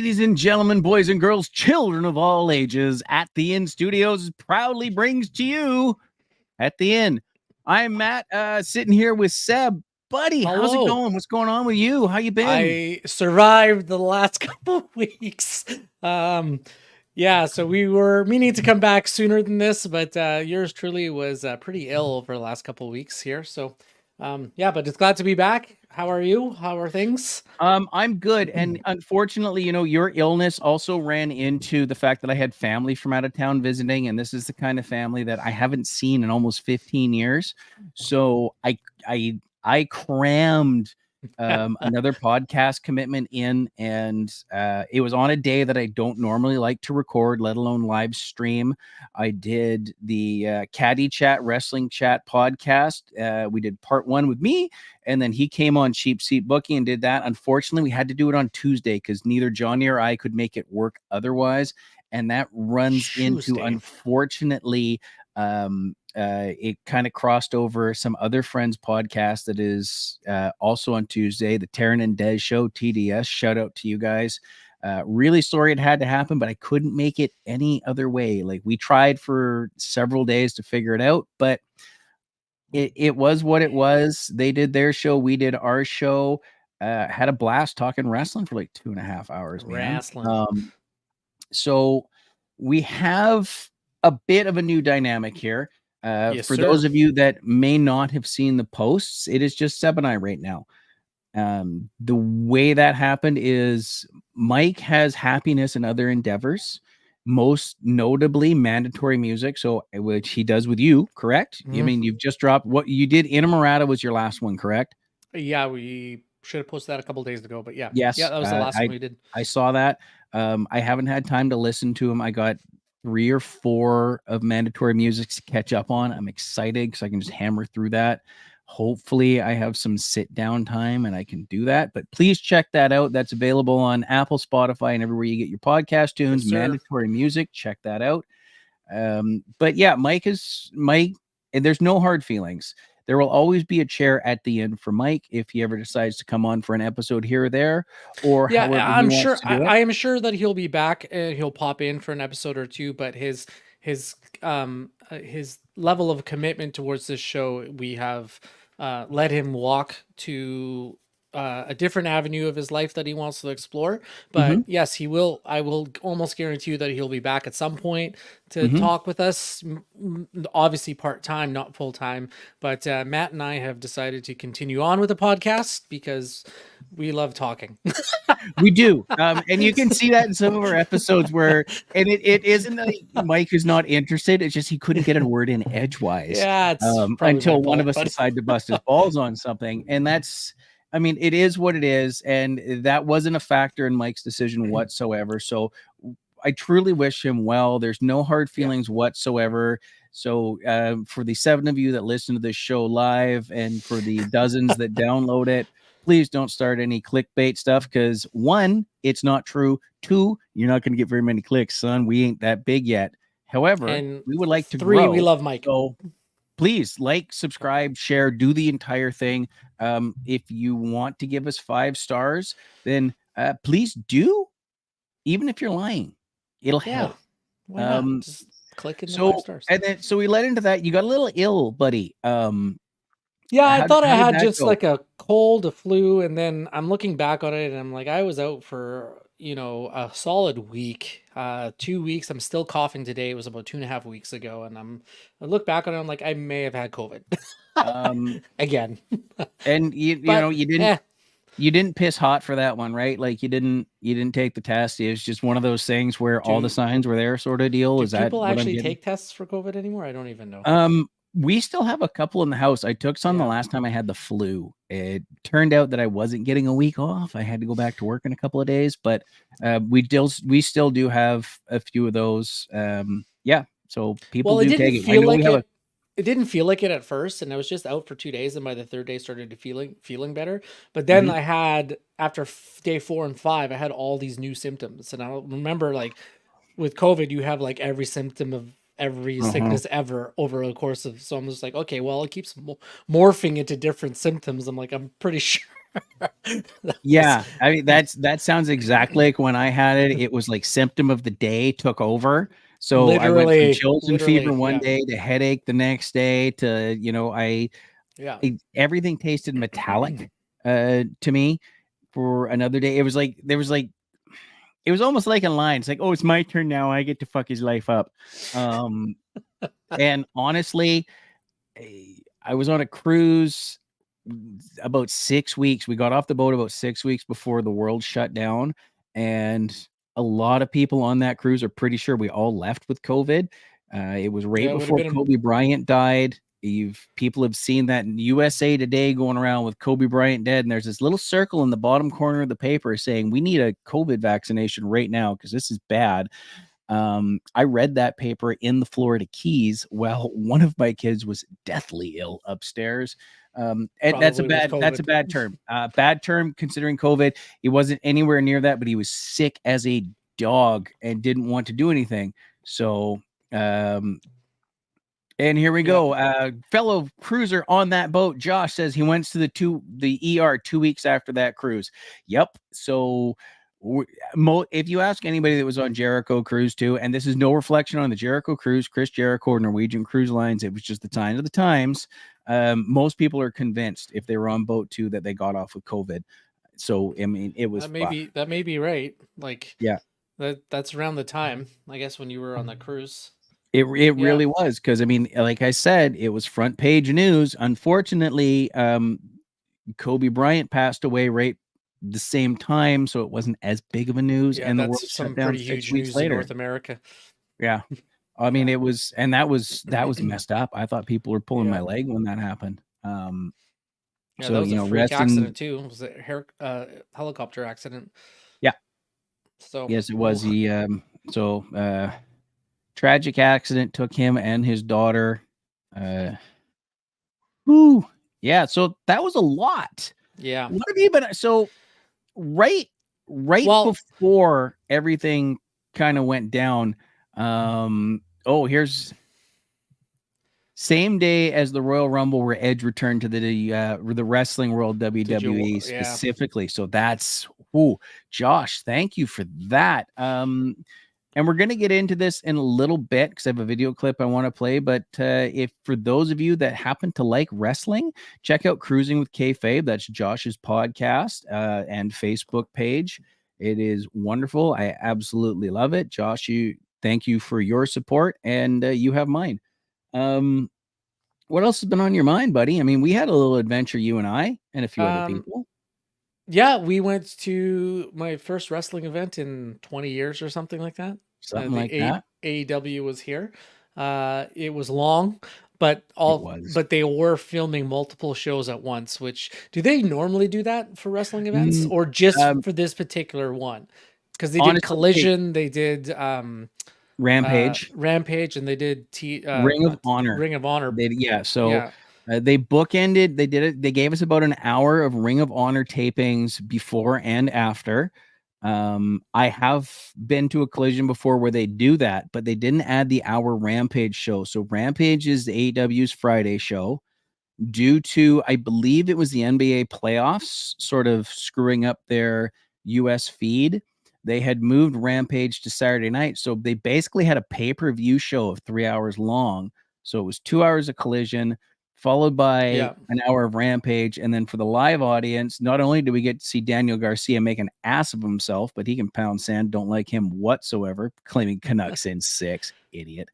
Ladies and gentlemen, boys and girls, children of all ages, At the Inn Studios proudly brings to you At the Inn. I'm Matt, sitting here with Seb. Buddy, how's it Hello. going? What's going on with you? How you been? I survived the last couple of weeks. Yeah, so we were meaning to come back sooner than this, but yours truly was pretty ill over the last couple of weeks here. So, yeah, but it's glad to be back. How are you? How are things? I'm good. And unfortunately, your illness also ran into the fact that I had family from out of town visiting, and this is the kind of family that I haven't seen in almost 15 years. So I crammed another podcast commitment in, and it was on a day that I don't normally like to record, let alone live stream. I did the Caddy Chat Wrestling Chat podcast. We did part 1 with me, and then he came on Cheap Seat Booking and did that. Unfortunately, we had to do it on Tuesday because neither Johnny or I could make it work otherwise, and that runs into, unfortunately, it kind of crossed over some other friends' podcast that is also on Tuesday, the Taryn and Des Show, TDS. Shout out to you guys. Really sorry it had to happen, but I couldn't make it any other way. Like, we tried for several days to figure it out, but it was what it was. They did their show, we did our show. Had a blast talking wrestling for like 2.5 hours, man. So we have a bit of a new dynamic here. For those of you that may not have seen the posts, it is just Seb and I right now. The way that happened is Mike has happiness and other endeavors, most notably mandatory music, so which he does with you, correct? I mean, you've just dropped what you did. Inamorata was your last one, correct? Yeah, we should have posted that a couple days ago, but yeah. Yes. Yeah, that was the last one we did. I saw that. I haven't had time to listen to him. I got 3 or 4 of mandatory music to catch up on. I'm excited because I can just hammer through that. Hopefully I have some sit down time and I can do that, but please check that out. That's available on Apple, Spotify, and everywhere you get your podcast tunes. Yes, mandatory music. Check that out. But yeah, Mike, and there's no hard feelings. There will always be a chair at the end for Mike if he ever decides to come on for an episode here or there, or yeah, I'm sure. I am sure that he'll be back. He'll pop in for an episode or two, but his level of commitment towards this show, we have let him walk to a different avenue of his life that he wants to explore. But yes, he will. I will almost guarantee you that he'll be back at some point to talk with us. Obviously part-time, not full-time, but Matt and I have decided to continue on with the podcast because we love talking. We do. And you can see that in some of our episodes where, and it isn't like Mike is not interested. It's just he couldn't get a word in edgewise. Yeah, it's until one of us decided to bust his balls on something. And that's, I mean, it is what it is. And that wasn't a factor in Mike's decision whatsoever. So I truly wish him well. There's no hard feelings whatsoever. So for the 7 of you that listen to this show live and for the dozens that download it, please don't start any clickbait stuff because 1, it's not true. 2, you're not going to get very many clicks, son. We ain't that big yet. However, we would like to 3, grow. we love Mike. So please like, subscribe, share, do the entire thing. If you want to give us 5 stars, then please do. Even if you're lying, it'll help. Why not? Just click in the 5 stars. And then so we led into that. You got a little ill, buddy. Yeah, I thought I had just like a cold, a flu, and then I'm looking back on it and I'm like, I was out for, a solid week, 2 weeks. I'm still coughing today. It was about 2.5 weeks ago. And I look back on it, I'm like, I may have had COVID again. And you didn't piss hot for that one, right? Like you didn't take the test. It was just one of those things where all the signs were there, sort of deal. Is that people actually take tests for COVID anymore? I don't even know. We still have a couple in the house. I took some the last time I had the flu. It turned out that I wasn't getting a week off. I had to go back to work in a couple of days, but we still do have a few of those. So people do take it. It didn't feel like it at first, and I was just out for 2 days, and by the 3rd day started to feeling better. But then I had, after day 4 and 5, I had all these new symptoms. And I remember, like, with COVID, you have like every symptom of every sickness ever over a course of, so I'm just like, okay, well, it keeps morphing into different symptoms. I'm like, I'm pretty sure Yeah, I mean that sounds exactly like when I had it. It was like symptom of the day took over. So I went from chills and fever literally, one yeah, day to headache the next day to yeah. everything tasted metallic to me for another day. It was like it was almost like a line. It's like, oh, it's my turn now. I get to fuck his life up. Um, and honestly, I was on a cruise about 6 weeks. We got off the boat about 6 weeks before the world shut down. And a lot of people on that cruise are pretty sure we all left with COVID. It was right Yeah, it would have before been Kobe Bryant died. People have seen that in USA Today going around with Kobe Bryant dead, and there's this little circle in the bottom corner of the paper saying we need a COVID vaccination right now because this is bad. I read that paper in the Florida Keys while one of my kids was deathly ill upstairs. And probably with that's a COVID. bad term. Bad term considering COVID. He wasn't anywhere near that, but he was sick as a dog and didn't want to do anything. So and here we Yeah, go. Fellow cruiser on that boat, Josh says he went to the ER 2 weeks after that cruise. Yep. So if you ask anybody that was on Jericho Cruise too, and this is no reflection on the Jericho Cruise, Chris Jericho or Norwegian Cruise Lines, it was just the time of the times. Most people are convinced if they were on boat too that they got off with COVID. So I mean, it was fucked. that may be right. Like Yeah. that's around the time, I guess, when you were on the cruise. It Yeah, really was because I mean, like I said, it was front page news. Unfortunately, Kobe Bryant passed away right the same time, so it wasn't as big of a news, yeah, and the world that's shut some down pretty 6 huge weeks news in later. North America. Yeah, I mean, Yeah, it was, and that was messed up. I thought people were pulling my yeah, leg when that happened. yeah. That So was a freak wrestling, accident too. It was a helicopter accident. yeah, So, yes, it ooh, was. So tragic accident took him and his daughter. Uh, whew, yeah, so that was a lot. yeah. What have you been? So right right Well, before everything kind of went down, here's same day as the Royal Rumble where Edge returned to the wrestling world, did you? WWE Yeah. specifically. So that's Josh, thank you for that. And we're going to get into this in a little bit because I have a video clip I want to play. But if for those of you that happen to like wrestling, check out Cruising with Kayfabe. That's Josh's podcast and Facebook page. It is wonderful. I absolutely love it. Josh, thank you for your support, and you have mine. Um, what else has been on your mind, buddy? I mean, we had a little adventure, you and I, and a few other Um, people, yeah, we went to my first wrestling event in 20 years or something like that. something The like that. AEW was here. It was long, but It was. they were filming multiple shows at once, which do they normally do that for wrestling events Mm, or just um, for this particular one? Because they did honestly, okay, Collision, they did Rampage. Rampage, and they did Ring of not Honor. Ring of Honor. So Yeah, they bookended. They did it. They gave us about an hour of Ring of Honor tapings before and after. I have been to a Collision before where they do that, but they didn't add the hour Rampage show. So Rampage is the AEW's Friday show. Due to, I believe it was the NBA playoffs sort of screwing up their US feed, they had moved Rampage to Saturday night. So they basically had a pay per view show of 3 hours long. So it was 2 hours of Collision, followed by yeah. an hour of Rampage. And then for the live audience, not only do we get to see Daniel Garcia make an ass of himself, but he can pound sand. Don't like him whatsoever, claiming Canucks in 6. Idiot.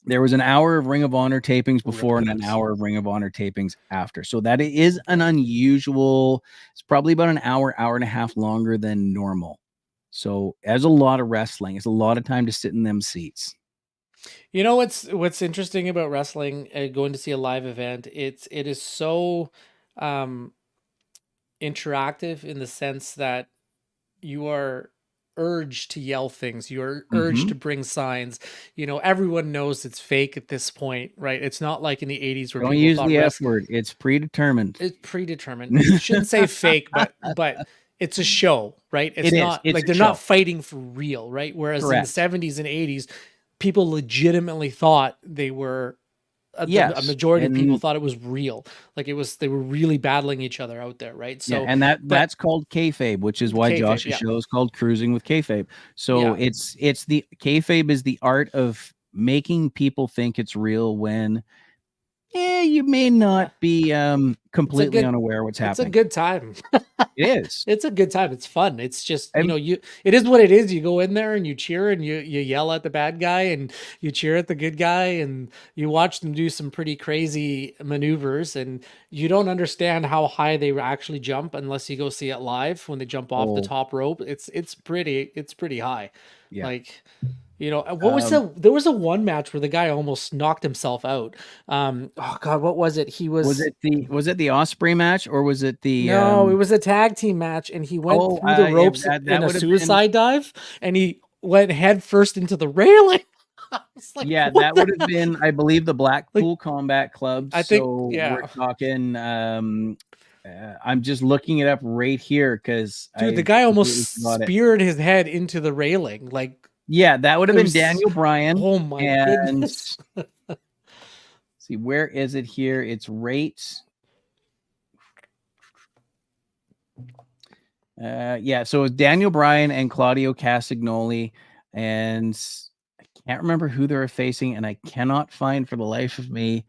There was an hour of Ring of Honor tapings Rip before and an Canucks. hour of Ring of Honor tapings after. So that is an unusual, it's probably about an hour, hour and a half longer than normal. So as a lot of wrestling, it's a lot of time to sit in them seats. You know what's interesting about wrestling? Going to see a live event, it is so um, interactive in the sense that you are urged to yell things. You are urged Mm-hmm. to bring signs. You know, everyone knows it's fake at this point, right? It's not like in the '80s where Don't people use thought the F wrestling word. It's predetermined. it's predetermined. You shouldn't say fake, but it's a show, right? It's It is. not It's like a they're not show. fighting for real, right? Whereas in the Correct. '70s and '80s, people legitimately thought they were a Yes, majority of people and thought it was real. Like they were really battling each other out there, right? yeah, So, and but that's called kayfabe, which is the why kayfabe, Josh's yeah, show is called Cruising with Kayfabe. So yeah, it's the kayfabe is the art of making people think it's real when you may not yeah. be It's a completely good, unaware what's it's a happening. good time. It is. It's a good time. It's fun. It's just, I'm, it is what it is. You go in there and you cheer and you yell at the bad guy and you cheer at the good guy and you watch them do some pretty crazy maneuvers and you don't understand how high they actually jump unless you go see it live when they jump off the oh top rope. It's pretty high. yeah. Like, what was Um, there was a one match where the guy almost knocked himself out. Oh God, what was it? He was was it the Osprey match or was it the No, it was a tag team match, and he went oh through the ropes in that a would have been suicide dive, and he went head first into the railing. I was like, yeah, what that the would have hell? been, I believe, the Like, Blackpool Combat Club. I think, So we're yeah, talking I'm just looking it up right here because dude, the I guy completely almost forgot it. speared his head into the railing. Like, Yeah, that would have it been was, Daniel Bryan. oh my And goodness. see, where is it here? It's right. Yeah, so it was Daniel Bryan and Claudio Castagnoli, and I can't remember who they were facing, and I cannot find for the life of me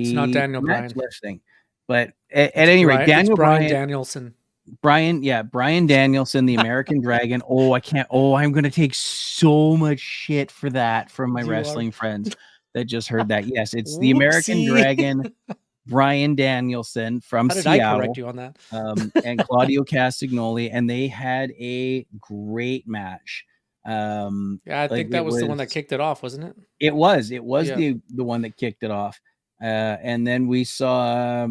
It's not the Daniel match Bryan. listing. But at any rate, It's Daniel Brian Bryan, Danielson. Brian Danielson, the American Dragon. Oh, I can't. Oh, I'm gonna take so much shit for that from my You are. wrestling friends that just heard that. Yes, it's the American Whoopsie. Dragon, Brian Danielson from How did I correct Seattle, you on that? and Claudio Castagnoli, and they had a great match. Yeah, I Like think that was the one that kicked it off, wasn't it? it was Yeah. the one that kicked it off. And then we saw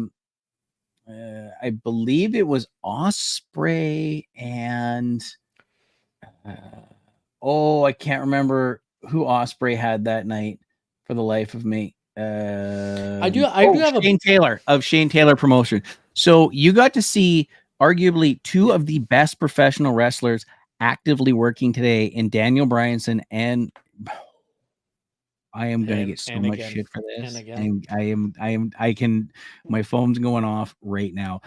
I believe it was Osprey and uh, oh, I can't remember who Osprey had that night for the life of me. I do have a Shane Taylor of Shane Taylor Promotion. So you got to see arguably two of the best professional wrestlers actively working today in Daniel Bryanson, and I am gonna get so and much again shit for and this. again. And I can, my phone's going off right now.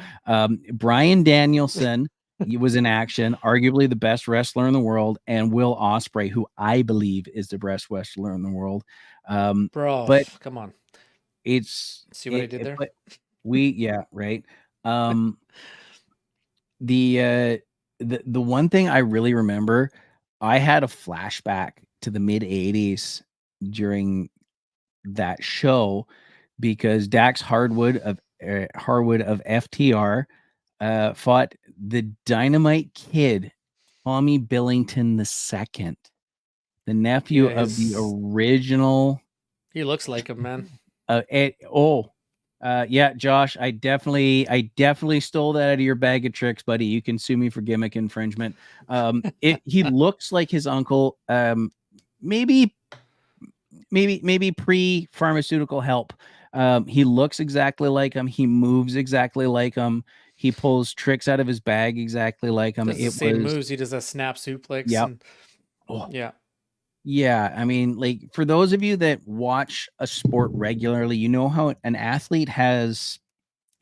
Brian Danielson, he was in action, arguably the best wrestler in the world, and Will Ospreay, who I believe is the best wrestler in the world. Bro, But come on. it's See what I did there? but yeah, right. Um the the one thing I really remember, I had a flashback to the mid 80s during that show because Dax Harwood of FTR fought the Dynamite Kid, Tommy Billington II, the nephew Yeah, of the his original. he looks like him, man. Yeah, Josh, I definitely stole that out of your bag of tricks, buddy. You can sue me for gimmick infringement. He looks like his uncle. Maybe pre-pharmaceutical help. He looks exactly like him. He moves exactly like him. He pulls tricks out of his bag exactly like him. Does the It same was, moves. He does a snap suplex yep. and Oh, yeah. yeah. I mean, like for those of you that watch a sport regularly, you know how an athlete has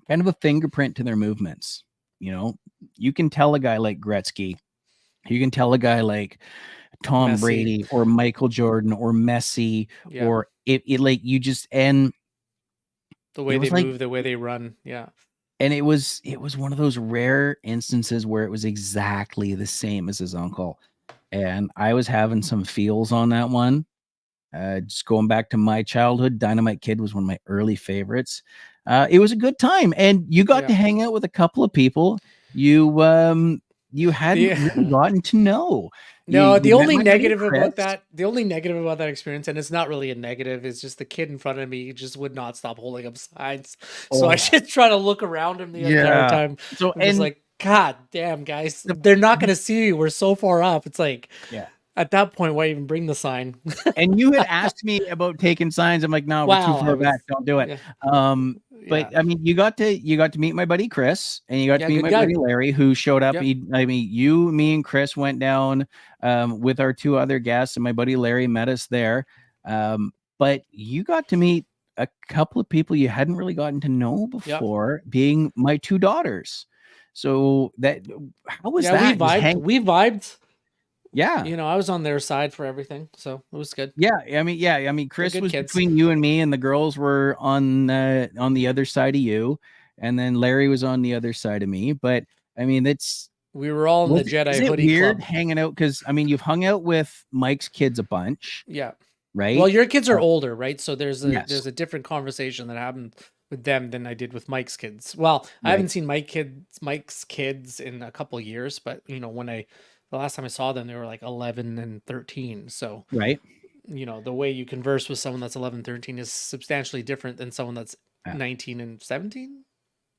kind of a fingerprint to their movements. You know, you can tell a guy like Gretzky, you can tell a guy like Tom Messy. Brady or Michael Jordan or Messi, Yeah. or it like you just, and The way it they was like, move, the way they run. Yeah. and it was one of those rare instances where it was exactly the same as his uncle. And I was having some feels on that one. Just going back to my childhood, Dynamite Kid was one of my early favorites. It was a good time, and you got to Yeah. hang out with a couple of people you hadn't really The gotten to know. No, You the met only my buddy negative Chris. about that experience, and it's not really a negative, is just the kid in front of me just would not stop holding up signs. So I Oh, should try to look around him the entire yeah. time. So I'm just like, God damn, guys, the, they're not the gonna see you. We're so far up. It's like yeah. at that point, why even bring the sign? And you had asked me about taking signs. I'm like, no, we're too Wow, I far was back. Don't do it. yeah, But yeah, I mean, you got to meet my buddy Chris, and you got yeah, to meet good my guy. buddy Larry, who showed up. Yep. I mean, me, and Chris went down with our two other guests, and my buddy Larry met us there. But you got to meet a couple of people you hadn't really gotten to know Yep. before, being my two daughters. So that, how was Yeah, we that? Just vibed. hang, We vibed. yeah. You know, I was on their side for everything, so it was good. Yeah, I mean, They're Chris good was kids. between you and me, and the girls were on the other side of you, and then Larry was on the other side of me. But I mean, that's We were all in the is Jedi it hoodie weird club. hanging out? Because I mean, you've hung out with Mike's kids a bunch, Yeah. Well, right? your kids are Uh, older, right? So yes, there's a different conversation that happened with them than I did with Mike's kids. Well, I right, haven't seen Mike's kids in a couple years, but you know, the last time I saw them, they were like 11 and 13. So, right. you know, the way you converse with someone that's 11, 13 is substantially different than someone that's Uh, 19 and 17,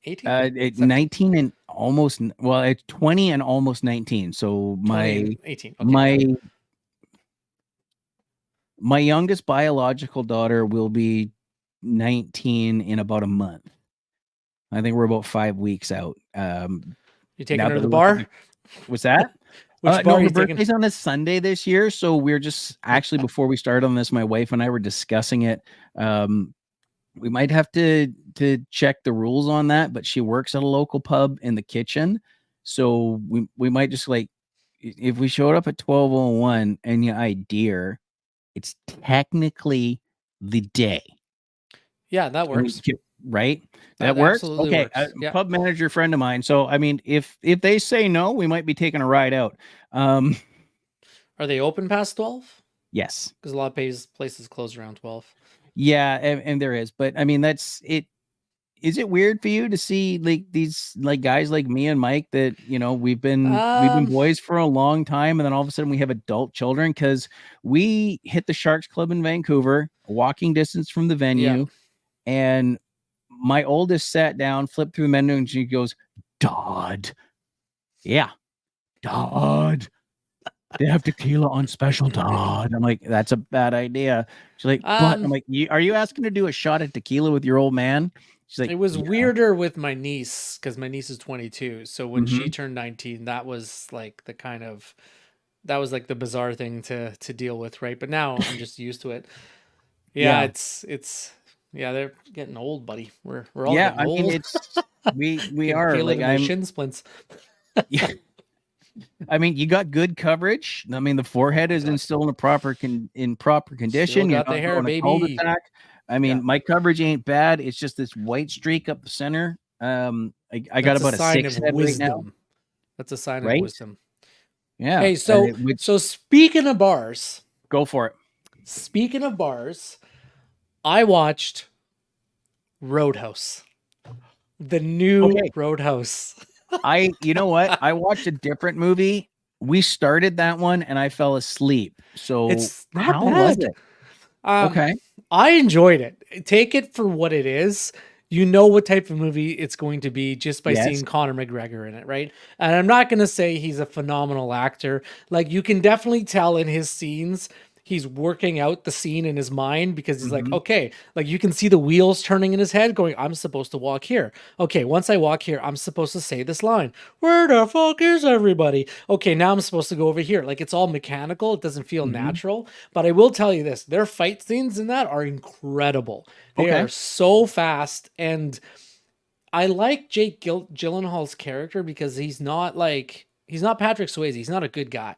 18, 17, 19 and almost, well, it's 20 and almost 19. So 20 and 18. Okay, my yeah. my youngest biological daughter will be 19 in about a month. I think we're about 5 weeks out. You taking Now her to that the we look at bar? the, what's that? Which bar No, are her you taking? birthday's on this Sunday this year, so we're just actually, before we start on this, my wife and I were discussing it. We might have to check the rules on that, but she works at a local pub in the kitchen, so we might just like, if we showed up at 12:01 and you ID her, it's technically the day. Yeah, that I mean, works. right? That That works? absolutely Okay, works. Yeah. pub manager friend of mine. So, I mean, if they say no, we might be taking a ride out. Um, Are they open past 12? yes. Because a lot of places close around 12. Yeah, and there is, but I mean, that's it. Is it weird for you to see like these like guys like me and Mike that, we've been Um, boys for a long time, and then all of a sudden we have adult children because we hit the Sharks Club in Vancouver, a walking distance from the yeah. venue, and my oldest sat down, flipped through the menu, and she goes, "Dodd, yeah, Dodd, they have tequila on special, Dodd." I'm like, "That's a bad idea." She's like, "But," I'm Um, like, "Are you asking to do a shot at tequila with your old man?" She's like, it was "Yeah." weirder with my niece because my niece is 22. So when she Mm-hmm. turned 19, that was like the bizarre thing to deal with, right? But now I'm just used to it. Yeah, Yeah. it's yeah, they're getting old, buddy. We're all Yeah. getting I mean, old. we Getting are like, feeling the shin splints. yeah. I mean, you got good coverage. I mean, the forehead is Got still in a in proper Still condition. You're got the not hair, going a baby. cul-de-sac. I Yeah. mean, my coverage ain't bad. It's just this white streak up the center. I got That's a about a sign six of head right now, wisdom. That's a sign of right? wisdom. Yeah. Hey, so Which, so speaking of bars, go for it. speaking of bars, I watched Roadhouse. The new Okay. Roadhouse. You know what? I watched a different movie. We started that one and I fell asleep. So It's not how was bad. it? Um, Okay. I enjoyed it. Take it for what it is. You know what type of movie it's going to be just by Yes. seeing Conor McGregor in it, right? And I'm not going to say he's a phenomenal actor. Like you can definitely tell in his scenes he's working out the scene in his mind because he's like, Hmm. okay, like you can see the wheels turning in his head going, I'm supposed to walk here. Okay, once I walk here, I'm supposed to say this line. Where the fuck is everybody? Okay, now I'm supposed to go over here. Like it's all mechanical. It doesn't feel Hmm. natural. But I will tell you this, their fight scenes in that are incredible. They Okay. are so fast. And I like Gyllenhaal's character because he's not Patrick Swayze. He's not a good guy.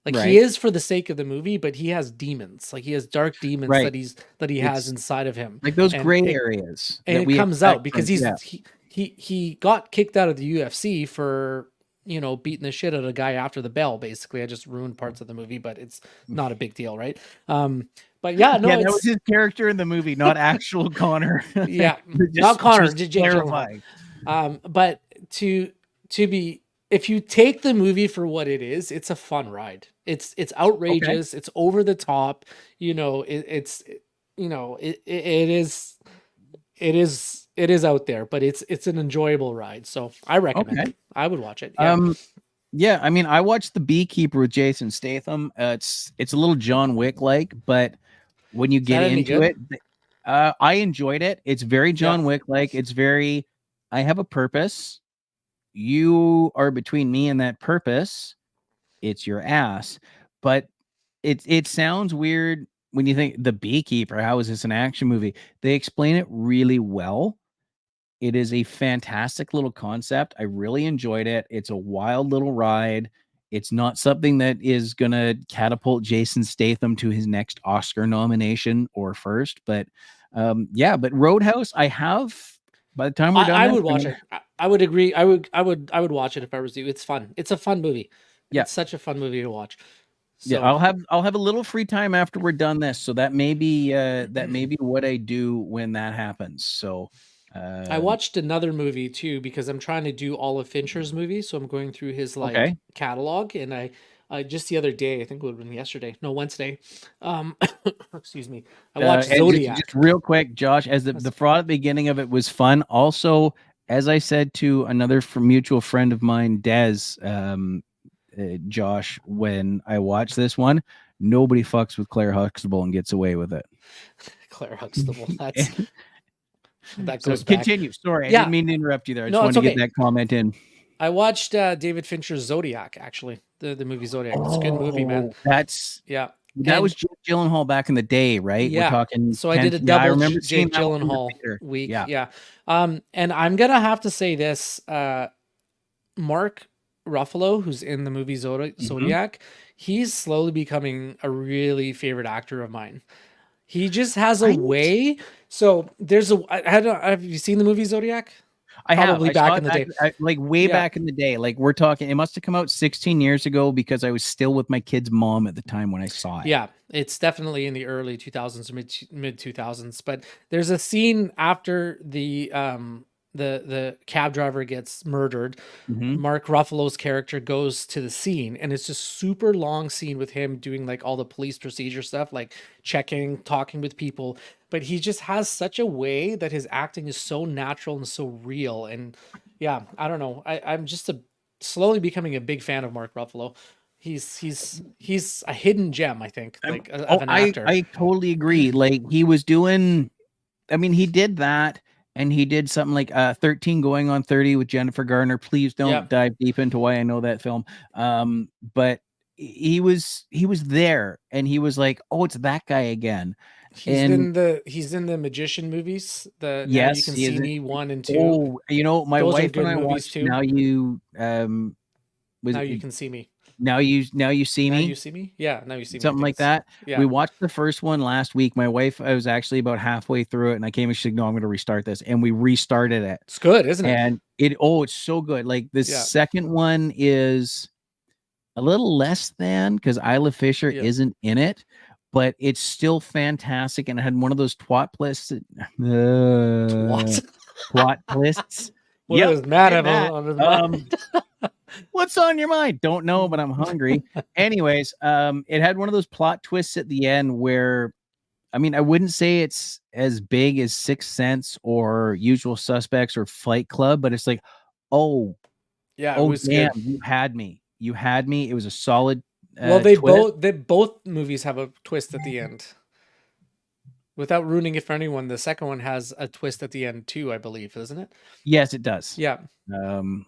Like he Right. is for the sake of the movie, but he has demons. Like he has dark demons Right. that he has It's inside of him. like those And gray it areas and that it we comes out expect because from, yeah. he got kicked out of the UFC for beating the shit out of a guy after the bell. Basically, I just ruined parts of the movie, but it's not a big deal, right? But yeah, no, Yeah, that was it's his character in the movie, not actual Connor. yeah, not just Connor, just Jake Gyllenhaal. clarifying. But to be if you take the movie for what it is, it's a fun ride. It's Okay. outrageous. It's over the top. It is out there, but it's an enjoyable ride. So I recommend Okay. it. I would watch it. Yeah. Um yeah, I mean, I watched The Beekeeper with Jason Statham. It's a little John Wick like, but when you Is get that any into good? it, I enjoyed it. It's very Yeah. John Wick like. It's very, I have a purpose. You are between me and that purpose. It's your ass. But it sounds weird when you think The Beekeeper, how is this an action movie? They explain it really well. It is a fantastic little concept. I really enjoyed it. It's a wild little ride. It's not something that is going to catapult Jason Statham to his next Oscar nomination or first, but yeah, but Roadhouse, I have, by the time we're done I this, would watch it. I would agree. I would watch it if I was you. It's fun. It's a fun movie. yeah, It's such a fun movie to watch. yeah, So I'll have a little free time after we're done this, so that may be what I do when that happens. So I um, watched another movie too because I'm trying to do all of Fincher's movies. So I'm going through his like okay. catalog, and I just the other day, I think it would have been yesterday, no Wednesday. Um, excuse me. I watched And just Zodiac. real quick, Josh, as the That's- fraud at the beginning of it was fun. Also, as I said to another mutual friend of mine, Des, Josh, when I watched this one, nobody fucks with Claire Huxtable and gets away with it. Claire Huxtable. That So goes back. continue. Sorry, I didn't Yeah, mean to interrupt you there. I just no, it's wanted to get okay. that comment in. I watched David Fincher's Zodiac, actually, the movie Zodiac. It's a good movie, man. Oh, that's Yeah, that was and Jake Gyllenhaal back in the day, right? We're yeah. talking So I 10. did a Yeah, I double remember seeing Jake that one in the Gyllenhaal theater. week. Yeah. Yeah. And I'm gonna have to say this. Mark Ruffalo, who's in the movie Mhm. Zodiac, he's slowly becoming a really favorite actor of mine. He just has a Right? way. So there's a. Have you seen the movie Zodiac? I have. Probably I saw back it in the back day. like way Yeah. back in the day. Like we're talking, it must have come out 16 years ago because I was still with my kid's mom at the time when I saw it. Yeah, it's definitely in the early 2000s or mid 2000s, but there's a scene after the cab driver gets murdered. Mhm. Mark Ruffalo's character goes to the scene, and it's just super long scene with him doing like all the police procedure stuff, like checking, talking with people, but he just has such a way that his acting is so natural and so real. And yeah, I don't know. I'm just slowly becoming a big fan of Mark Ruffalo. He's a hidden gem, I think, like of Oh, an I actor. I totally agree. Like he was doing, I mean, he did that and he did something like 13 going on 30 with Jennifer Garner. Please don't Yep. dive deep into why I know that film. But he was there and he was like, "Oh, it's that guy again." And He's in the magician movies, the Now You yes, Can he See is. Me 1 and 2. Oh, my Those are wife and good I movies watched too. Now You was Now it You Can See Me. Now You See Now You Me? See Me? Yeah, Now You See Me, I Something think like it's that. We yeah. watched the first one last week. My wife, I was actually about halfway through it, and I came and she said, "No, I'm going to restart this," and we restarted it. It's good, isn't it? And it's so good. Like the Yeah. second one is a little less than because Isla Fisher Yeah. isn't in it, but it's still fantastic. And it had one of those twat twists. Twat. Twat twists. What Yep, does Matt did have that. on his Um, mind? what's on your mind? Don't know, but I'm hungry. Anyways, it had one of those plot twists at the end where, I mean, I wouldn't say it's as big as Sixth Sense or Usual Suspects or Fight Club, but it's like, oh, Yeah, it oh, was damn, good. you had me. You had me. It was a solid Well, twist. they both movies have a twist at the end. Without ruining it for anyone, the second one has a twist at the end too, I believe, isn't it? Yes, it does. Yeah, Um,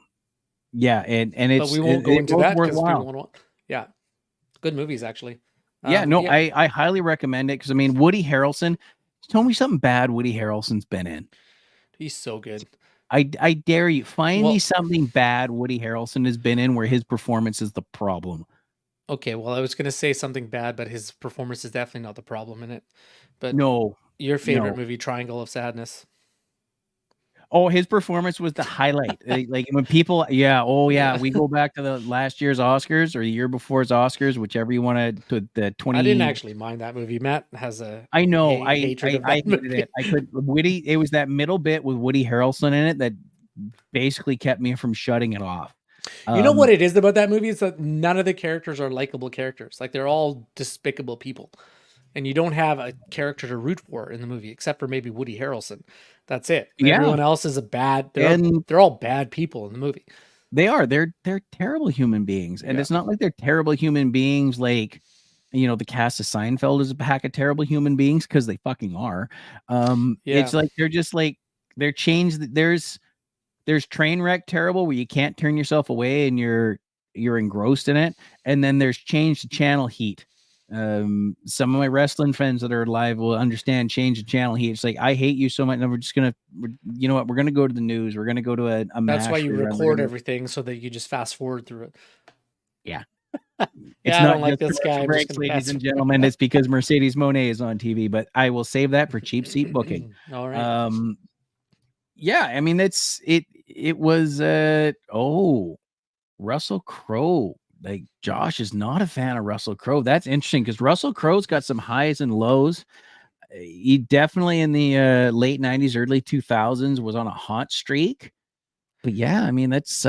yeah, and but we won't go it into was that because people worthwhile. won't. Yeah, good movies actually. Yeah, no, Yeah, I highly recommend it because I mean, Woody Harrelson. Tell me something bad Woody Harrelson's been in. he's so good. I dare you find me Well, something bad Woody Harrelson has been in where his performance is the problem. okay, well, I was gonna say something bad, but his performance is definitely not the problem in it. But No, your favorite no. movie, Triangle of Sadness? Oh, his performance was the highlight. Like when people, yeah, oh yeah, Yeah, we go back to the last year's Oscars or the year before's Oscars, whichever you want to the I didn't 20. actually mind that movie. Matt has a I know, hatred of I that hated it. movie. I could Woody. It was that middle bit with Woody Harrelson in it that basically kept me from shutting it off. You know what Um, it is about that movie? Is that none of the characters are likable characters. Like they're all despicable people. And you don't have a character to root for in the movie, except for maybe Woody Harrelson. That's it. yeah, Everyone else is a bad. and They're all bad people in the movie. they're terrible human beings, and Yeah, it's not like they're terrible human beings like the cast of Seinfeld is a pack of terrible human beings because they fucking are. yeah, It's like they're just like they're changed. There's Trainwreck terrible where you can't turn yourself away and you're engrossed in it, and then there's Change the Channel Heat. Some of my wrestling friends that are live will understand. Change the channel. It's like, I hate you so much. And we're just gonna, you know what? We're gonna go to the news. We're gonna go to a That's why MASH you rerun. record everything so that you just fast forward through it. Yeah. Yeah, It's I not don't like just this guy. commercial I'm just breaks, gonna ladies fast and forward. gentlemen. It's because Mercedes Monet is on TV, but I will save that for cheap seat booking. All right. Yeah, I mean, it was Russell Crowe. Like, Josh is not a fan of Russell Crowe. That's interesting because Russell Crowe's got some highs and lows. He definitely in the late 90s, early 2000s was on a hot streak. But yeah, I mean, that's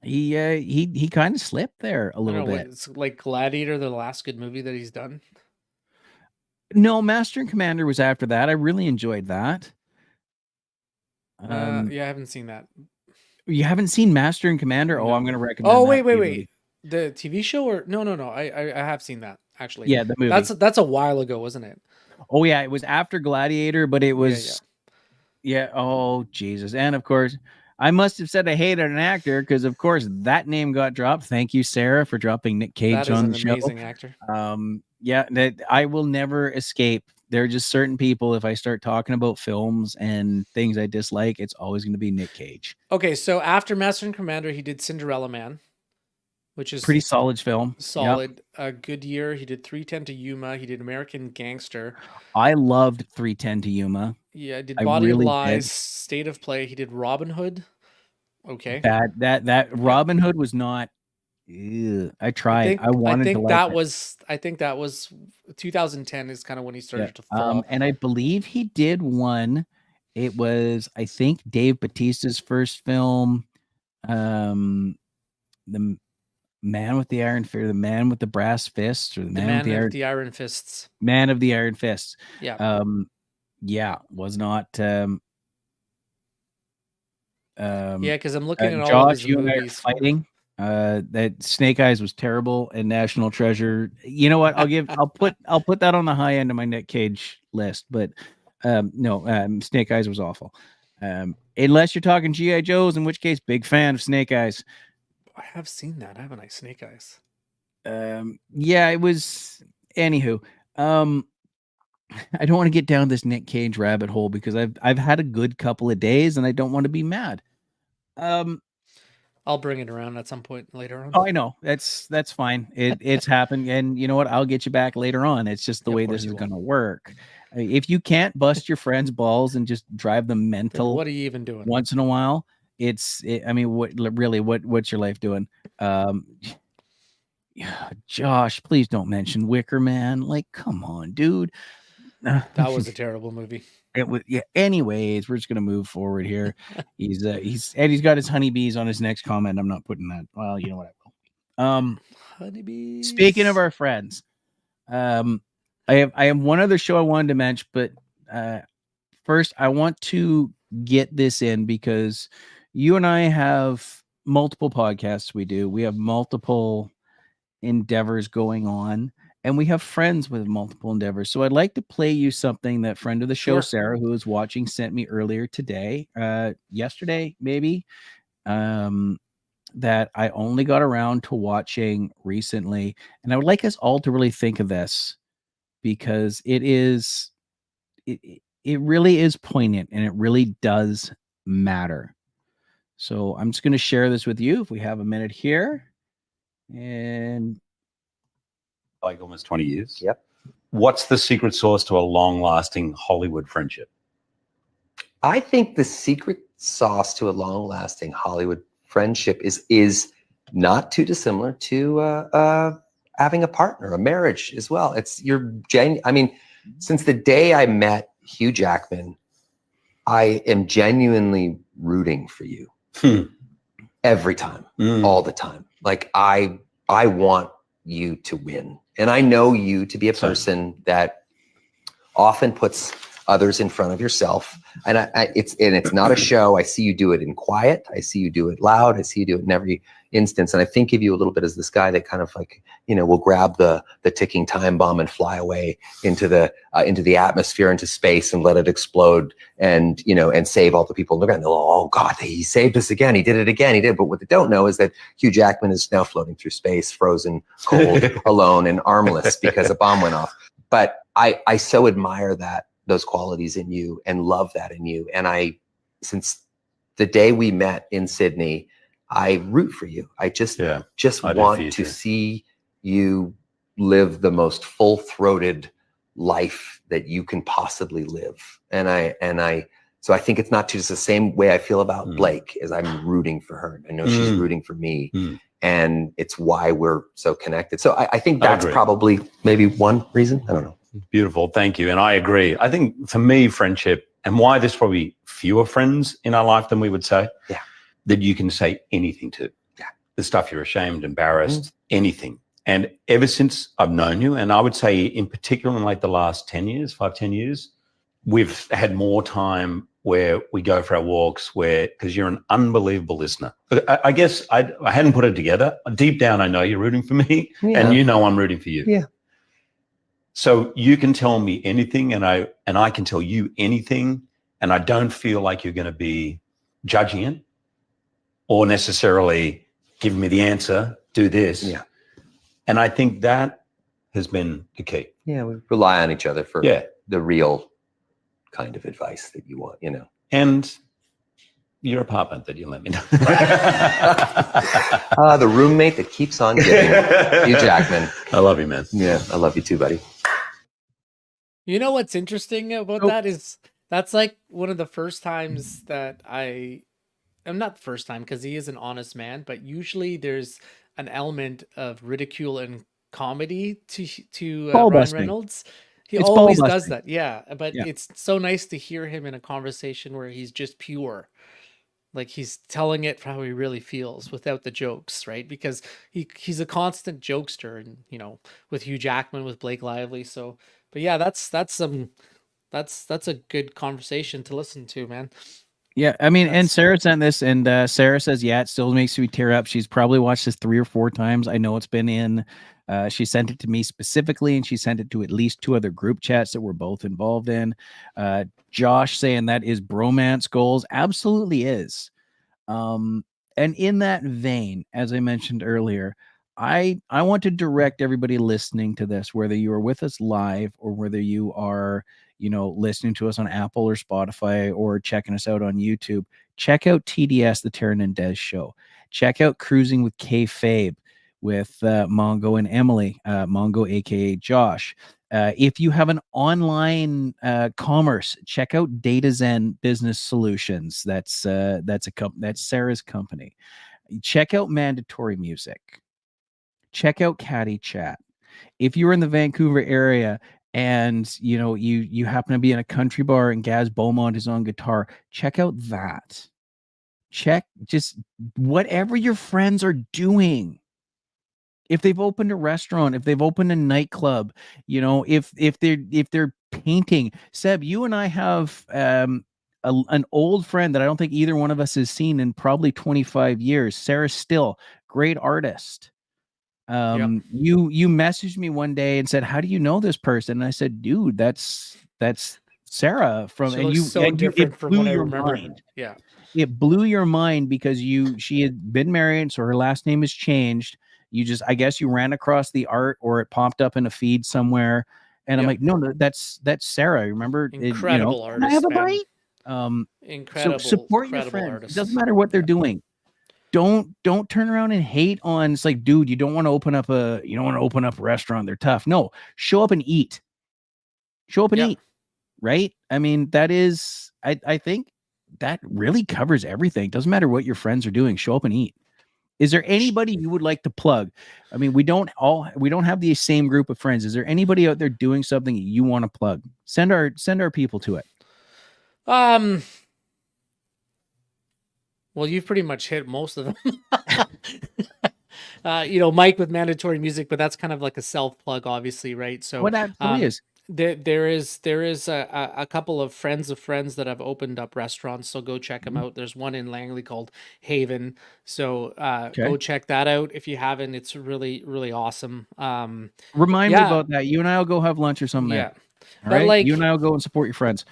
he kind of slipped there a I little don't know, bit. it's like Gladiator, the last good movie that he's done. No, Master and Commander was after that. I really enjoyed that. Yeah, I haven't seen that. You haven't seen Master and Commander? Oh, No. I'm going to recommend. Oh, that wait. The TV show or no. I have seen that actually. Yeah, the movie. That's a while ago, wasn't it? Oh yeah, it was after Gladiator, but it was Yeah. Oh Jesus, and of course, I must have said I hated an actor because of course that name got dropped. Thank you, Sarah, for dropping Nick Cage That is on an the show. amazing actor. Yeah, that I will never escape. There are just certain people. If I start talking about films and things I dislike, it's always going to be Nick Cage. Okay, so after Master and Commander, he did Cinderella Man, which is Pretty solid film. solid. A good year. He did 310 to Yuma. He did American Gangster. I loved 310 to Yuma. Yeah, did I Body really of Lies, did. State of Play. He did Robin Hood. Okay. That Robin Hood was not. I tried. I wanted to like it. I think that was 2010 is kind of when he started to fall. And I believe he did one. It was, I think, Dave Bautista's first film. The Man with the Iron Fist, the Man with the Brass Fists, or the Man with the Iron Fists. Man of the Iron Fists. Yeah. Yeah, was not. Yeah, because I'm looking at all Josh, of his you movies. and I are fighting. That Snake Eyes was terrible, and National Treasure. You know what? I'll put that on the high end of my Nick Cage list. But no, Snake Eyes was awful. Unless you're talking G.I. Joes, in which case, big fan of Snake Eyes. I have seen that, haven't I? Snake Eyes. Yeah, it was. Anywho, I don't want to get down this Nick Cage rabbit hole because I've had a good couple of days, and I don't want to be mad. I'll bring it around at some point later on. Oh, I know. That's fine. It's happened. And you know what? I'll get you back later on. It's just the way this is going to work. If you can't bust your friends' balls and just drive them mental, what are you even doing? Once in a while, I mean, what's your life doing? Josh, please don't mention Wicker Man. Like, come on, dude. That was a terrible movie. It was, yeah. Anyways, we're just gonna move forward here. He's got his honeybees on his next comment. I'm not putting that. Well, you know what I will. Honeybees. Speaking of our friends, I have one other show I wanted to mention, but first I want to get this in because you and I have multiple podcasts. We have multiple endeavors going on. And we have friends with multiple endeavors. So I'd like to play you something that friend of the show, Sarah, who is watching, sent me earlier today, yesterday, maybe, that I only got around to watching recently. And I would like us all to really think of this because it really is poignant and it really does matter. So I'm just going to share this with you if we have a minute here. And like almost 20 years. Yep. What's the secret sauce to a long-lasting Hollywood friendship? I think the secret sauce to a long-lasting Hollywood friendship is not too dissimilar to having a partner, a marriage as well. It's I mean, since the day I met Hugh Jackman, I am genuinely rooting for you every time, all the time. Like I want you to win. And I know you to be a person that often puts others in front of yourself. And it's not a show. I see you do it in quiet. I see you do it loud. I see you do it in instance. And I think of you a little bit as this guy that kind of like, will grab the ticking time bomb and fly away into the atmosphere, into space, and let it explode, and and save all the people. Look at it, oh God, he saved us again. He did it again. He did. But what they don't know is that Hugh Jackman is now floating through space, frozen, cold, alone, and armless because a bomb went off. But I so admire those qualities in you, and love that in you. And since the day we met in Sydney, I root for you. I just want to see you live the most full-throated life that you can possibly live. So I think it's not just the same way I feel about Blake, as I'm rooting for her. I know she's rooting for me, and it's why we're so connected. So I think that's probably maybe one reason. I don't know. Beautiful. Thank you. And I agree. I think for me, friendship, and why there's probably fewer friends in our life than we would say, that you can say anything to. Yeah. The stuff you're ashamed, embarrassed, anything. And ever since I've known you, and I would say in particular in like the last 10 years, 5-10 years, we've had more time where we go for our walks, because you're an unbelievable listener. I guess I hadn't put it together. Deep down, I know you're rooting for me, and I'm rooting for you. Yeah. So you can tell me anything, and I can tell you anything, and I don't feel like you're going to be judging it or necessarily giving me the answer, do this. Yeah. And I think that has been the key. Yeah, we rely on each other for the real kind of advice that you want, And your apartment that you let me know. The roommate that keeps on giving. Hugh Jackman. I love you, man. Yeah, I love you too, buddy. You know what's interesting about that is that's like one of the first times that I'm not the first time, because he is an honest man, but usually there's an element of ridicule and comedy to Ryan Reynolds. He always does that. Yeah. But it's so nice to hear him in a conversation where he's just pure. Like he's telling it for how he really feels without the jokes, right? Because he's a constant jokester, and with Hugh Jackman, with Blake Lively. So, but yeah, that's a good conversation to listen to, man. Yeah, I mean, and Sarah sent this, and Sarah says, it still makes me tear up. She's probably watched this 3 or 4 times. I know it's been in. She sent it to me specifically, and she sent it to at least 2 other group chats that we're both involved in. Josh saying that is bromance goals. Absolutely is. And in that vein, as I mentioned earlier, I want to direct everybody listening to this, whether you are with us live or whether you are, listening to us on Apple or Spotify or checking us out on YouTube. Check out TDS, the Taryn and Des Show. Check out Cruising with K-Fabe with Mongo and Emily, Mongo aka Josh. If you have an online commerce, check out DataZen Business Solutions. That's Sarah's company. Check out Mandatory Music. Check out Caddy Chat. If you're in the Vancouver area and you happen to be in a country bar and Gaz Beaumont is on guitar, check out that. Check just whatever your friends are doing. If they've opened a restaurant, if they've opened a nightclub, if they're painting. Seb, you and I have an old friend that I don't think either one of us has seen in probably 25 years. Sarah Still, great artist. You messaged me one day and said, "How do you know this person?" And I said, "Dude, that's Sarah from." She and looks so different from what I remember. Mind. Yeah, it blew your mind because she had been married, so her last name has changed. I guess you ran across the art, or it popped up in a feed somewhere, and I'm like, no, that's Sarah. Remember, incredible artist. Can I have a bite? Incredible. So support your friends. Artist. It doesn't matter what they're doing. Don't turn around and hate on. It's like, dude, you don't want to open up a restaurant. They're tough. No, show up and eat. Show up and eat. Right? I mean, that is. I think that really covers everything. Doesn't matter what your friends are doing. Show up and eat. Is there anybody you would like to plug? I mean, we don't have the same group of friends. Is there anybody out there doing something you want to plug? Send our people to it. Well, you've pretty much hit most of them. Mike with Mandatory Music, but that's kind of like a self plug, obviously, right? So what absolutely is. There is a couple of friends that have opened up restaurants, so go check them Mhm. out. There's one in Langley called Haven, so Okay. go check that out if you haven't. It's really really awesome. Remind me Yeah, about that. You and I will go have lunch or something there. yeah. All But right. You and like, I will go and support your friends.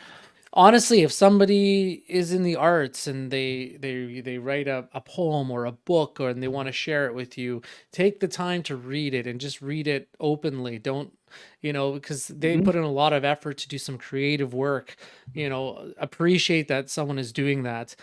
honestly, if somebody is in the arts and they write a poem or a book, or and they want to share it with you, take the time to read it and just read it openly. Don't, because they Mhm. put in a lot of effort to do some creative work. Appreciate that someone is doing that.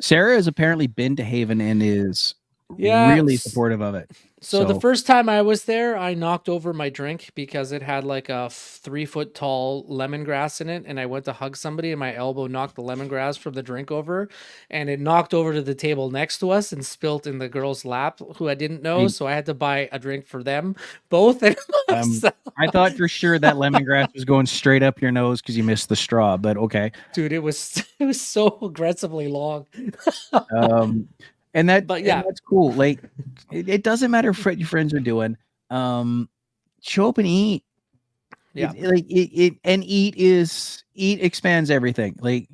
Sarah has apparently been to Haven and is Yeah. really supportive of it. So the So first time I was there, I knocked over my drink because it had like a 3 foot tall lemongrass in it, and I went to hug somebody, and my elbow knocked the lemongrass from the drink over, and it knocked over to the table next to us and spilt in the girl's lap, who I didn't know. I, So I had to buy a drink for them both. And um, I thought for sure that lemongrass was going straight up your nose because you missed the straw, but okay. dude, it was so aggressively long. Um, and But yeah, that's cool. Like it doesn't matter what your friends are doing. Um, show up and eat. yeah. Eat expands everything. Like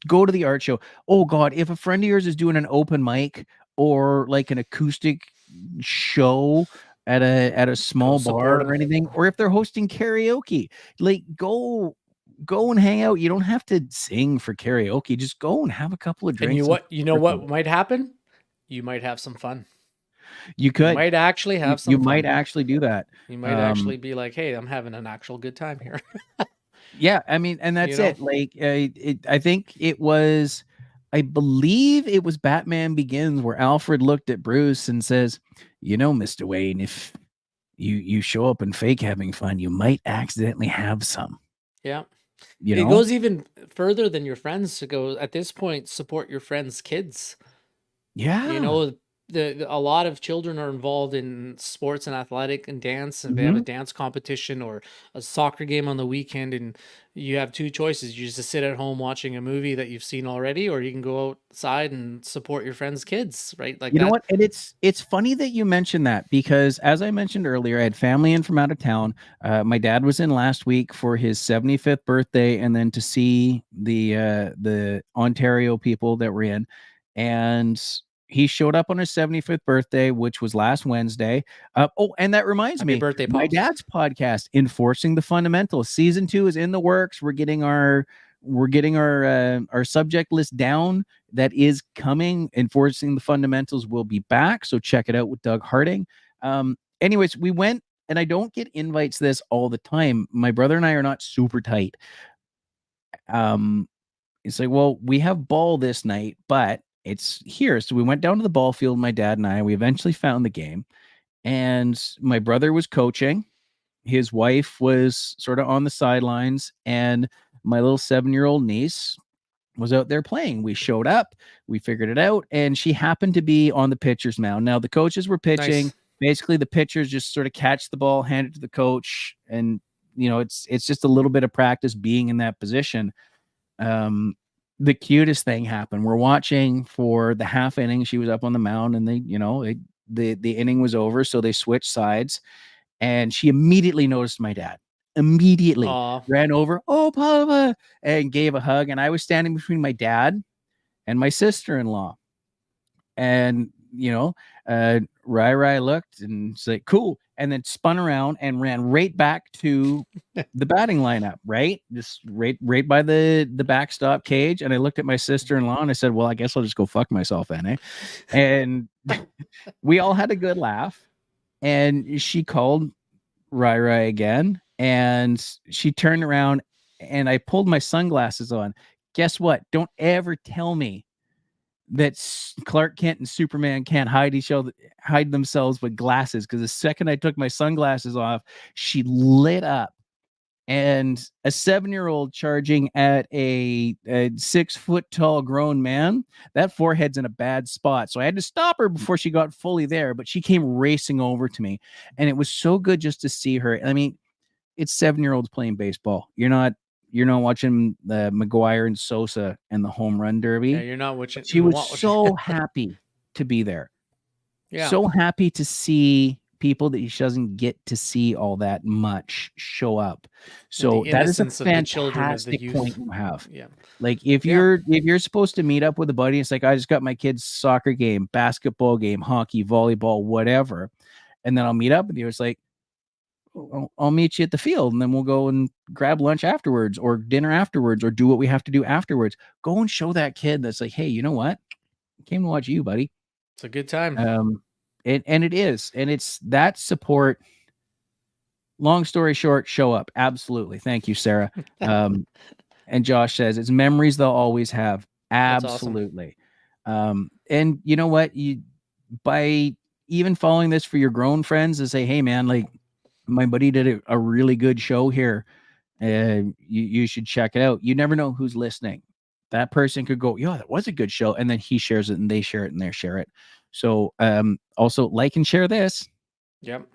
go to the art show. Oh God, if a friend of yours is doing an open mic or like an acoustic show at a small support bar 'em. or anything, or if they're hosting karaoke, like go and hang out. You don't have to sing for karaoke. Just go and have a couple of And drinks. you know what might happen? You might have some fun. You You could. might actually have You some might fun. actually do that. You might actually be like, "Hey, I'm having an actual good time here." Yeah, I mean, and You that's know? it. Like, I think it was, I believe it was Batman Begins where Alfred looked at Bruce and says, Mr. Wayne, if you show up and fake having fun, you might accidentally have some, Yeah. you It know? goes even further than your friends to go at this point, support your friends' kids. You Yeah. know, a lot of children are involved in sports and athletic and dance, and they have a Mhm. dance competition or a soccer game on the weekend, and you have two choices. You just sit at home watching a movie that you've seen already, or you can go outside and support your friends' kids, right? Like You know that. what? And it's funny that you mentioned that because as I mentioned earlier, I had family in from out of town. My dad was in last week for his 75th birthday, and then to see the Ontario people that were in, and he showed up on his 75th birthday, which was last Wednesday. Oh, and that reminds Happy me, birthday, my Pops. dad's podcast, Enforcing the Fundamentals, season 2 is in the works. We're getting our subject list down that is coming. Enforcing the Fundamentals will be back, so check it out with Doug Harding. Anyways, we went, and I don't get invites this all the time. My brother and I are not super tight. It's like, well, we have ball this night, but it's here. So we went down to the ball field, my dad and I. We eventually found the game, and my brother was coaching. His wife was sort of on the sidelines, and my little 7-year-old niece was out there playing. We showed up, we figured it out, and she happened to be on the pitcher's mound. Now the coaches were pitching. Nice. Basically, the pitchers just sort of catch the ball, hand it to the coach, and it's just a little bit of practice being in that position. Um, the cutest thing happened. We're watching for the half inning. She was up on the mound, and the inning was over, so they switched sides, and she immediately noticed my dad. Immediately Aw. ran over, oh Papa, and gave a hug. And I was standing between my dad and my sister-in-law. And Rai looked and said, cool, and then spun around and ran right back to the batting lineup, right? Just right by the backstop cage. And I looked at my sister-in-law and I said, well, I guess I'll just go fuck myself then, eh? And we all had a good laugh. And she called Rai again, and she turned around, and I pulled my sunglasses on. Guess what? Don't ever tell me that Clark Kent and Superman can't hide themselves with glasses, because the second I took my sunglasses off, she lit up. And a 7-year-old charging at a 6-foot tall grown man, that forehead's in a bad spot. So I had to stop her before she got fully there, but she came racing over to me. And it was so good just to see her. I mean, it's 7-year-olds playing baseball. You're not watching the McGuire and Sosa and the home run Yeah, derby. you're not watching. She was so happy to be there. Yeah. So happy to see people that she doesn't get to see all that much show up. So the that is a innocence of the children, of the fantastic point youth. you have. Yeah. Like if Yeah. you're supposed to meet up with a buddy, it's like I just got my kid's soccer game, basketball game, hockey, volleyball, whatever, and then I'll meet up with you. It's like I'll meet you at the field, and then we'll go and grab lunch afterwards, or dinner afterwards, or do what we have to do afterwards. Go and show that kid that's like, hey, you know what? I came to watch you, buddy. It's a good time. And it is, and it's that support. Long story short, show up. Absolutely. Thank you, Sarah. And Josh says it's memories they'll always have. That's awesome. Absolutely. And you know what? You by even following this for your grown friends to say, hey man, like my buddy did a really good show here. You should check it out. You never know who's listening. That person could go, yeah, that was a good show. And then he shares it and they share it and they share it. So also like and share this. Yep.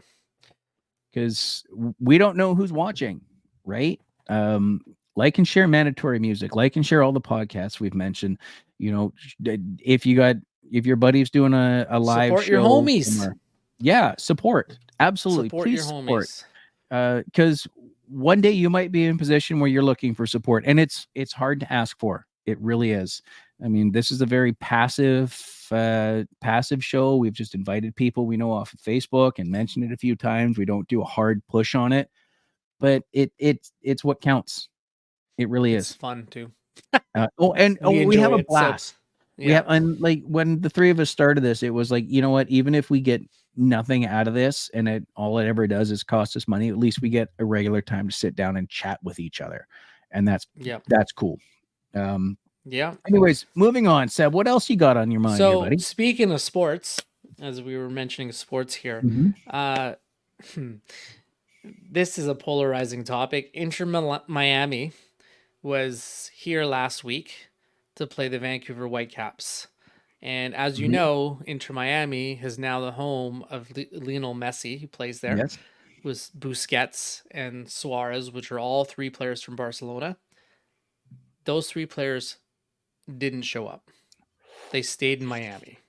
Because we don't know who's watching, right? Like and share mandatory music, like and share all the podcasts we've mentioned. You know, if your buddy's doing a live Support show, your homies. somewhere, yeah, support. Absolutely. Support Please your support. homies. Because one day you might be in a position where you're looking for support, and it's hard to ask for. It really is. I mean, this is a very passive show. We've just invited people we know off of Facebook and mentioned it a few times. We don't do a hard push on it, but it's what counts. It really It's is fun too. We have enjoy a it, so- blast. Yeah. We have, and like when the three of us started this, it was like, you know what, even if we get nothing out of this and all it ever does is cost us money, at least we get a regular time to sit down and chat with each other. And that's cool. Yeah. Anyways, moving on. Seb, what else you got on your mind, here, So buddy? speaking of sports, as we were mentioning sports here, this is a polarizing topic. Inter Miami was here last week to play the Vancouver Whitecaps. And as you know, Inter Miami is now the home of Lionel Messi, who plays there. Yes. With Busquets and Suarez, which are all three players from Barcelona. Those three players didn't show up. They stayed in Miami.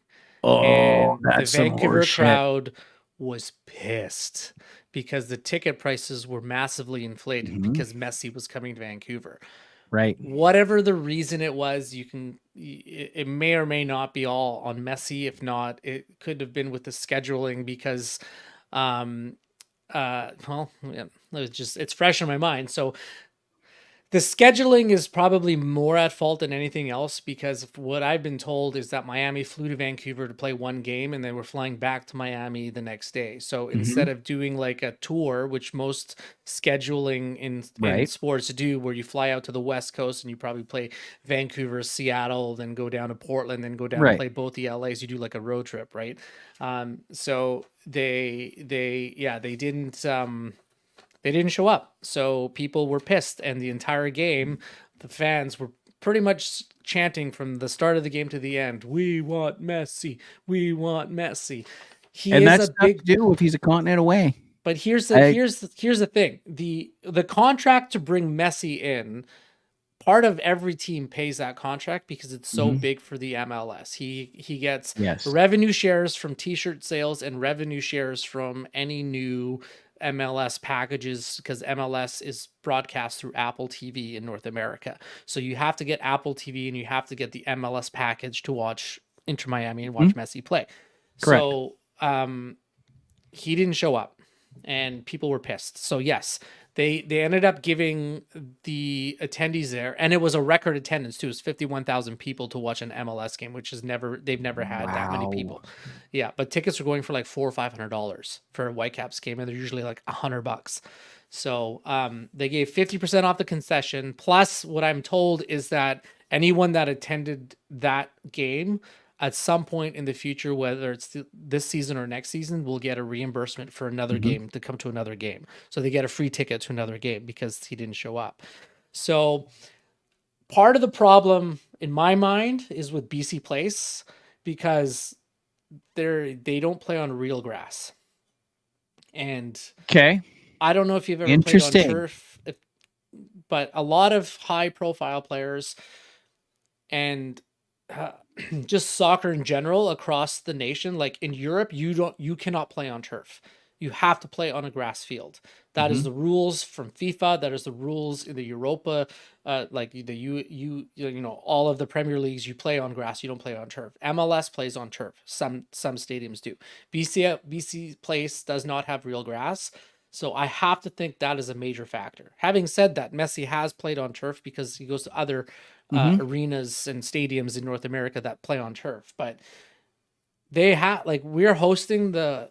Oh, and that's the some Vancouver horse shit. crowd was pissed because the ticket prices were massively inflated because Messi was coming to Vancouver. Right. Whatever the reason it was, it may or may not be all on Messi. If not, it could have been with the scheduling because it's fresh in my mind. So the scheduling is probably more at fault than anything else, because what I've been told is that Miami flew to Vancouver to play one game and they were flying back to Miami the next day. So instead of doing like a tour, which most scheduling in sports do, where you fly out to the West Coast and you probably play Vancouver, Seattle, then go down to Portland, then go down and play both the LAs, you do like a road trip, right? So they didn't show up. So people were pissed, and the entire game, the fans were pretty much chanting from the start of the game to the end, "We want Messi. We want Messi." That's big to do if he's a continent away. But here's the thing. The contract to bring Messi in, part of every team pays that contract because it's so big for the MLS. He gets revenue shares from t-shirt sales and revenue shares from any new MLS packages, because MLS is broadcast through Apple TV in North America. So you have to get Apple TV and you have to get the MLS package to watch Inter Miami and watch Messi play. Correct. So he didn't show up and people were pissed. So yes, they ended up giving the attendees there, and it was a record attendance too. It was 51,000 people to watch an MLS game, which they've never had that many people. Yeah, but tickets are going for like $400 or $500 for a Whitecaps game, and they're usually like $100. So they gave 50% off the concession. Plus, what I'm told is that anyone that attended that game at some point in the future, whether it's this season or next season, will get a reimbursement for another game to come to another game. So they get a free ticket to another game because he didn't show up. So part of the problem in my mind is with BC Place, because they don't play on real grass. And I don't know if you've ever played on turf, but a lot of high profile players and just soccer in general across the nation, like in Europe, you cannot play on turf. you have to play on a grass field. That is the rules from FIFA. That is the rules in the Europa, like the you know, all of the Premier Leagues. You play on grass. You don't play on turf. MLS plays on turf. Some stadiums do. BC Place does not have real grass. So I have to think that is a major factor. Having said that, Messi has played on turf because he goes to other arenas and stadiums in North America that play on turf. But they have, like, we're hosting the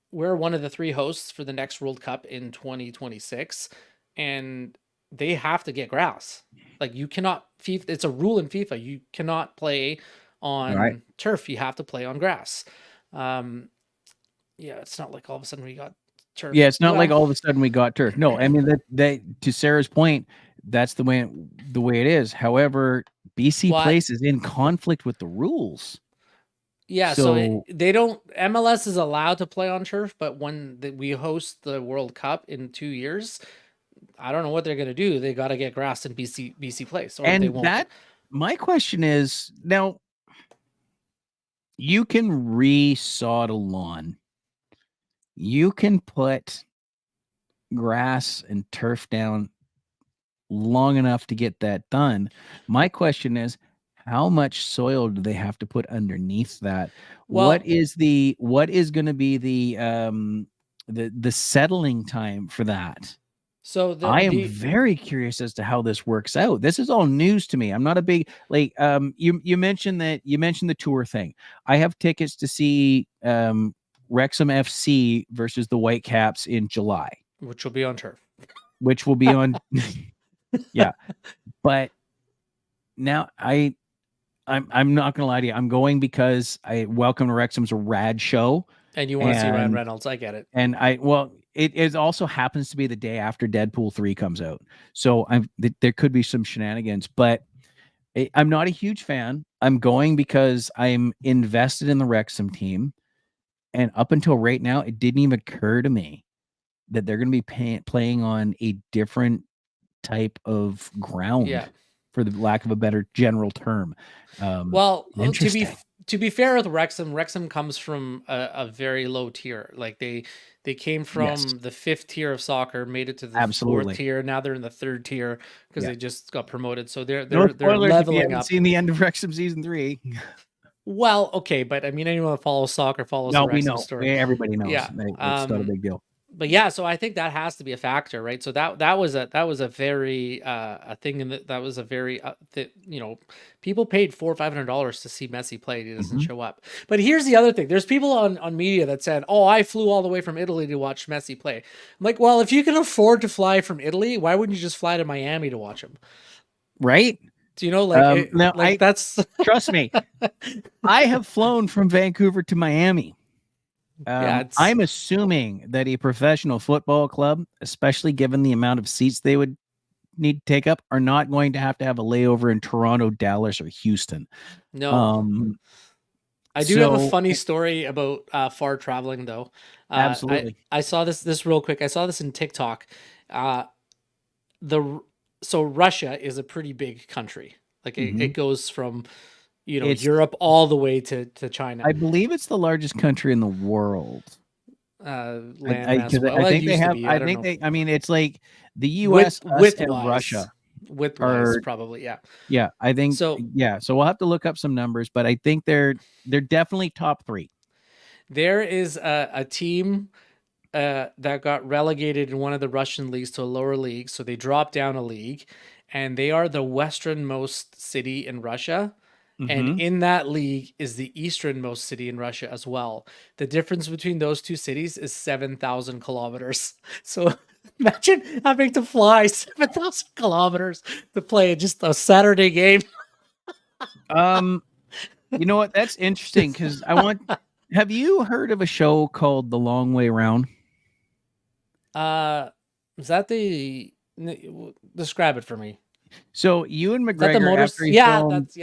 we're one of the 3 hosts for the next World Cup in 2026, and they have to get grass. Like, you cannot FIFA, it's a rule in FIFA. You cannot play on turf. You have to play on grass. Yeah, it's not like all of a sudden we got turf. Yeah, it's not like all of a sudden we got turf. No, I mean that to Sarah's point, that's the way it is. However, BC Place is in conflict with the rules. Yeah, so they don't. MLS is allowed to play on turf, but when we host the World Cup in 2 years, I don't know what they're gonna do. They got to get grass in BC Place, or they won't. My question is, now you can re-sod a lawn. You can put grass and turf down long enough to get that done. My question is, how much soil do they have to put underneath that? Well, what is going to be the settling time for that? So I am very curious as to how this works out. This is all news to me. I'm not a big, like, you mentioned the tour thing. I have tickets to see Wrexham FC versus the Whitecaps in July, which will be on turf. Which will be on yeah. But now I'm not gonna lie to you. I'm going because Welcome to Wrexham's a rad show. And you want to see Ryan Reynolds. I get it. And it also happens to be the day after Deadpool 3 comes out. So there could be some shenanigans, but I'm not a huge fan. I'm going because I'm invested in the Wrexham team. And up until right now, it didn't even occur to me that they're going to be playing on a different type of ground. Yeah. For the lack of a better general term. Well, to be fair with Wrexham comes from a very low tier. Like they came from the 5th tier of soccer, made it to the 4th tier. Now they're in the 3rd tier because they just got promoted. So they're leveling up. Seen the end of Wrexham season 3. Well, okay, but I mean, anyone that follows soccer follows the Wrexham story. Everybody knows. Yeah, it's not a big deal. But yeah, so I think that has to be a factor, right? So that was a very a thing, and that was a very you know, people paid $400 or $500 to see Messi play. He doesn't show up. But here's the other thing: there's people on media that said, "Oh, I flew all the way from Italy to watch Messi play." I'm like, well, if you can afford to fly from Italy, why wouldn't you just fly to Miami to watch him? Right? Do you know, like, that's trust me, I have flown from Vancouver to Miami. I'm assuming that a professional football club, especially given the amount of seats they would need to take up, are not going to have a layover in Toronto, Dallas, or Houston. No. I do have a funny story about far traveling, though. Absolutely. I saw this real quick. I saw this in TikTok. So Russia is a pretty big country. Like it goes from, you know, Europe all the way to China. I believe it's the largest country in the world. I think they have. I mean, it's like the U.S. and Russia. Width-wise, probably, yeah. Yeah, I think so. Yeah, so we'll have to look up some numbers, but I think they're definitely top 3. There is a team that got relegated in one of the Russian leagues to a lower league, so they dropped down a league, and they are the westernmost city in Russia. And in that league is the easternmost city in Russia as well. The difference between those two cities is 7,000 kilometers. So imagine having to fly 7,000 kilometers to play just a Saturday game. You know what? That's interesting because have you heard of a show called The Long Way Round? Is that describe it for me? So Ewan McGregor,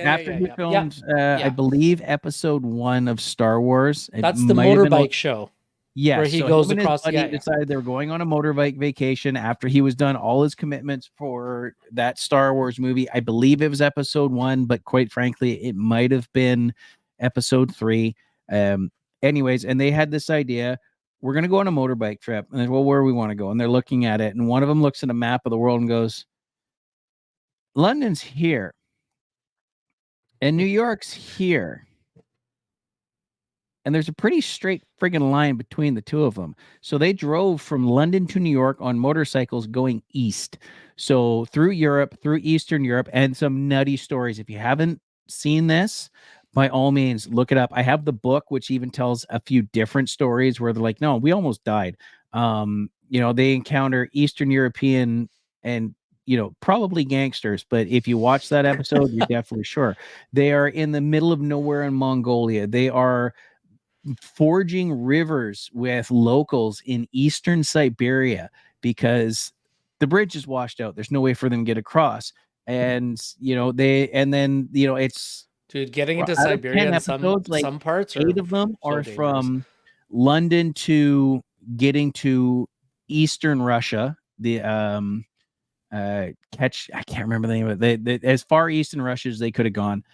after he filmed, I believe episode 1 of Star Wars. That's the motorbike show. Yeah, where he goes across. Decided they were going on a motorbike vacation after he was done all his commitments for that Star Wars movie. I believe it was episode 1, but quite frankly, it might have been episode 3. Anyways, and they had this idea: we're going to go on a motorbike trip. And well, where we want to go. And they're looking at it. And one of them looks at a map of the world and goes, London's here. And New York's here. And there's a pretty straight friggin' line between the two of them. So they drove from London to New York on motorcycles going east. So through Europe, through Eastern Europe, and some nutty stories. If you haven't seen this, by all means, look it up. I have the book, which even tells a few different stories where they're like, no, we almost died. They encounter Eastern European and probably gangsters, but if you watch that episode, you're definitely sure. They are in the middle of nowhere in Mongolia. They are forging rivers with locals in eastern Siberia because the bridge is washed out. There's no way for them to get across. And it's Dude, getting into out of 10 Siberia in episodes, like some parts are 8 of them so are dangerous. from London to getting to eastern Russia. The I can't remember the name of it. They as far east in Russia as they could have gone.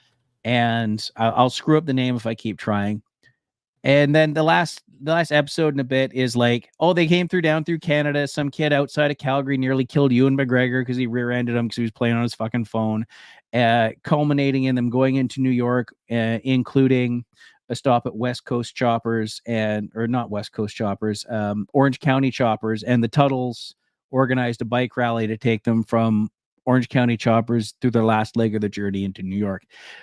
And I'll screw up the name if I keep trying. And then the last episode in a bit is like, oh, they came down through Canada. Some kid outside of Calgary nearly killed Ewan McGregor because he rear-ended him because he was playing on his fucking phone. Culminating in them going into New York, including a stop at West Coast Choppers Orange County Choppers, and the Tuttles organized a bike rally to take them from Orange County Choppers through their last leg of the journey into New York.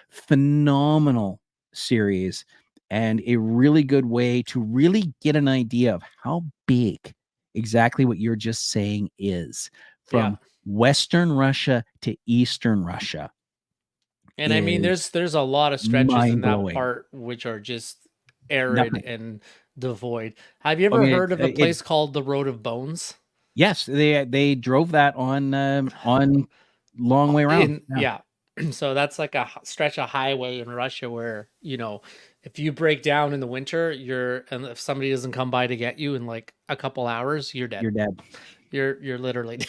Phenomenal series. And a really good way to really get an idea of how big exactly what you're just saying is from Western Russia to Eastern Russia. And I mean, there's a lot of stretches in that mind-blowing. part which are just arid Nothing. and devoid. Have you ever heard of a place called the Road of Bones? Yes, they drove that on long way around. Yeah. So that's like a stretch of highway in Russia where, if you break down in the winter, and if somebody doesn't come by to get you in like a couple hours, you're dead. You're dead. You're literally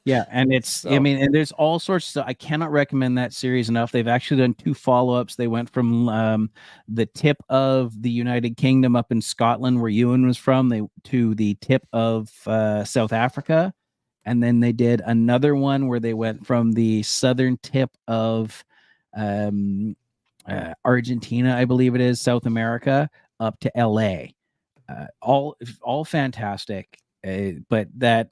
Yeah, and and there's all sorts of stuff. I cannot recommend that series enough. They've actually done 2 follow-ups. They went from the tip of the United Kingdom up in Scotland, where Ewan was from, to the tip of South Africa. And then they did another one where they went from the southern tip of Argentina, I believe it is, South America, up to LA. All fantastic. But that,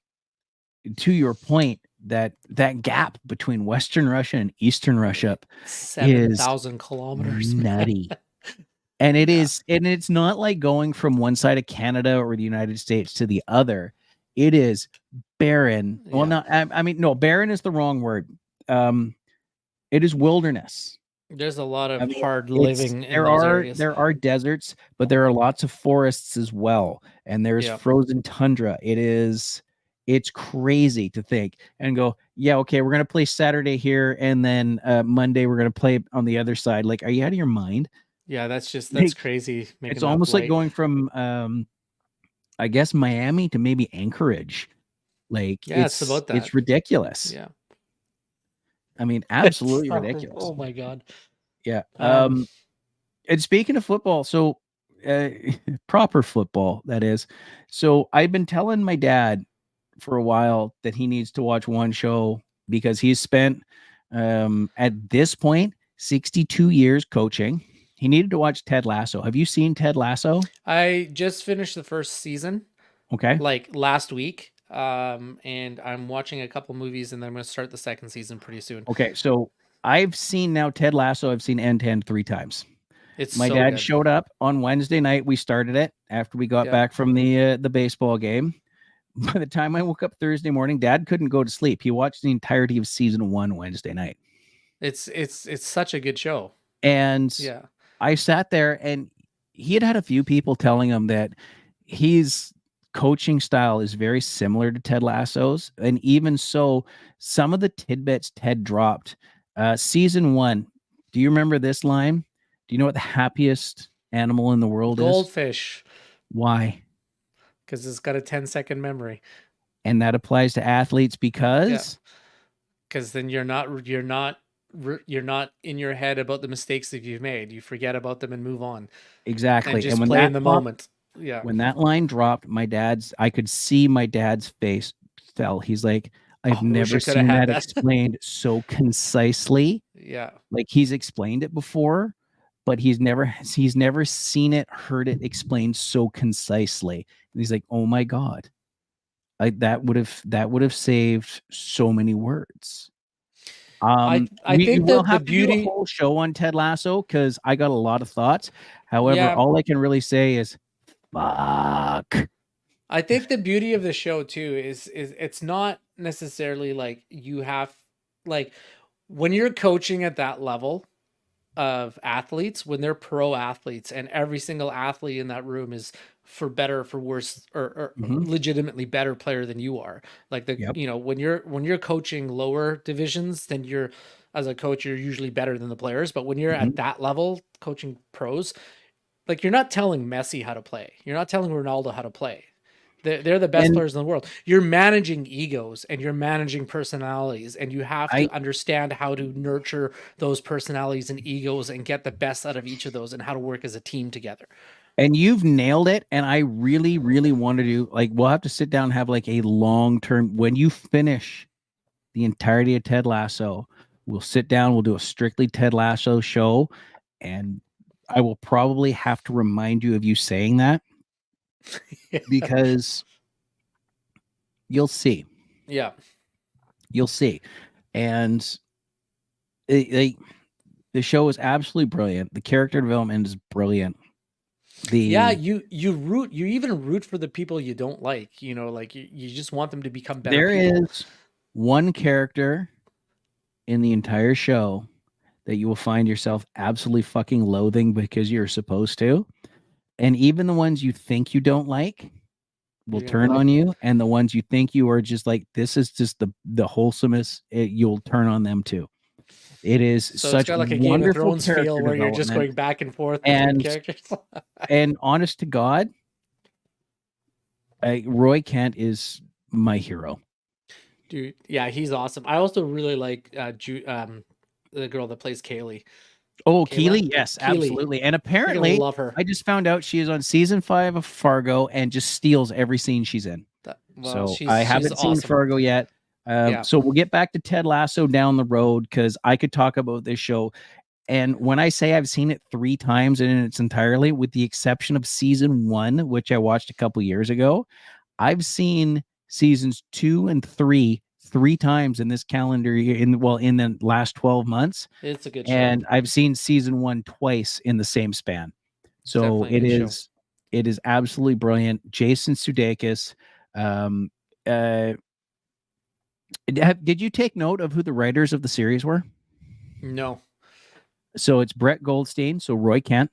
to your point, that gap between Western Russia and Eastern Russia 7,000 kilometers. Nutty. And it's not like going from one side of Canada or the United States to the other. It is barren. Yeah. Well, no, barren is the wrong word. It is wilderness. There's a lot of hard living in those areas. There are deserts, but there are lots of forests as well. And there's frozen tundra. It's crazy to think and go, yeah, okay, we're going to play Saturday here. And then Monday, we're going to play on the other side. Like, are you out of your mind? Yeah, that's crazy. It's almost like going from, I guess, Miami to maybe Anchorage. Like, it's about that. It's ridiculous. Yeah. I mean, absolutely ridiculous. Oh my God. Yeah. And speaking of football, so proper football, that is. So I've been telling my dad for a while that he needs to watch one show because he's spent at this point 62 years coaching. He needed to watch Ted Lasso. Have you seen Ted Lasso? I just finished the first season. Okay. Like last week. And I'm watching a couple movies and then I'm going to start the second season pretty soon. Okay. So I've seen now Ted Lasso. I've seen end to end 3 times. My so dad good. showed up on Wednesday night. We started it after we got back from the baseball game. By the time I woke up Thursday morning, Dad couldn't go to sleep. He watched the entirety of season 1 Wednesday night. It's such a good show. And I sat there and he had a few people telling him that his coaching style is very similar to Ted Lasso's. And even so, some of the tidbits Ted dropped, season 1, do you remember this line? Do you know what the happiest animal in the world is? Goldfish. Why? Because it's got a 10-second memory. And that applies to athletes because then you're not in your head about the mistakes that you've made. You forget about them and move on. Exactly. And just when play in the moment. Yeah. When that line dropped, I could see my dad's face fell. He's like, I've Oh, I wish never I coulda seen had that that. explained so concisely. Yeah. Like he's explained it before, but he's never seen it, heard it explained so concisely. And he's like, oh my God. That would have saved so many words. I We think will that the have to do a beauty, whole show on Ted Lasso because I got a lot of thoughts. However, yeah, all I can really say is fuck. I think the beauty of the show too is it's not necessarily like you have, like, when you're coaching at that level of athletes, when they're pro athletes and every single athlete in that room is for better or for worse, or Mhm. legitimately better player than you are. Like Yep. when you're coaching lower divisions, then you're, as a coach, you're usually better than the players. But when you're Mhm. at that level coaching pros, like, you're not telling Messi how to play. You're not telling Ronaldo how to play. They're the best And players in the world. You're managing egos and you're managing personalities, and you have I to understand how to nurture those personalities and egos and get the best out of each of those and how to work as a team together. and you've nailed it. And I really, really want to do, like, we'll have to sit down and have like a long term when you finish the entirety of Ted Lasso. We'll sit down, we'll do a strictly Ted Lasso show, and I will probably have to remind you of you saying that because you'll see. Yeah. You'll see. And the show is absolutely brilliant. The character development is brilliant. Yeah, you even root for the people you don't like, like you just want them to become better There people. is one character in the entire show that you will find yourself absolutely fucking loathing because you're supposed to. And even the ones you think you don't like will You're gonna turn like. on you. And the ones you think you are just like, this is just the wholesomest, you'll turn on them too. It is So it's such got like a Game of wonderful Thrones feel character where you're just development. going back and forth between And characters. and honest to God, Roy Kent is my hero. Dude, yeah, he's awesome. I also really like the girl that plays Kaylee. Oh, Kayla? Keely, yes, Keely. absolutely. And I apparently, love her. I just found out she is on season 5 of Fargo and just steals every scene she's in. So I haven't seen awesome. Fargo yet. Yeah. So we'll get back to Ted Lasso down the road because I could talk about this show. And when I say I've seen it 3 times in its entirely, with the exception of season 1, which I watched a couple years ago, I've seen seasons 2 and 3 times in this calendar year, in the last 12 months. It's a good show. And I've seen season 1 twice in the same span. So Definitely a good show. it is absolutely brilliant. Jason Sudeikis. Did you take note of who the writers of the series were? No. So it's Brett Goldstein, so Roy Kent.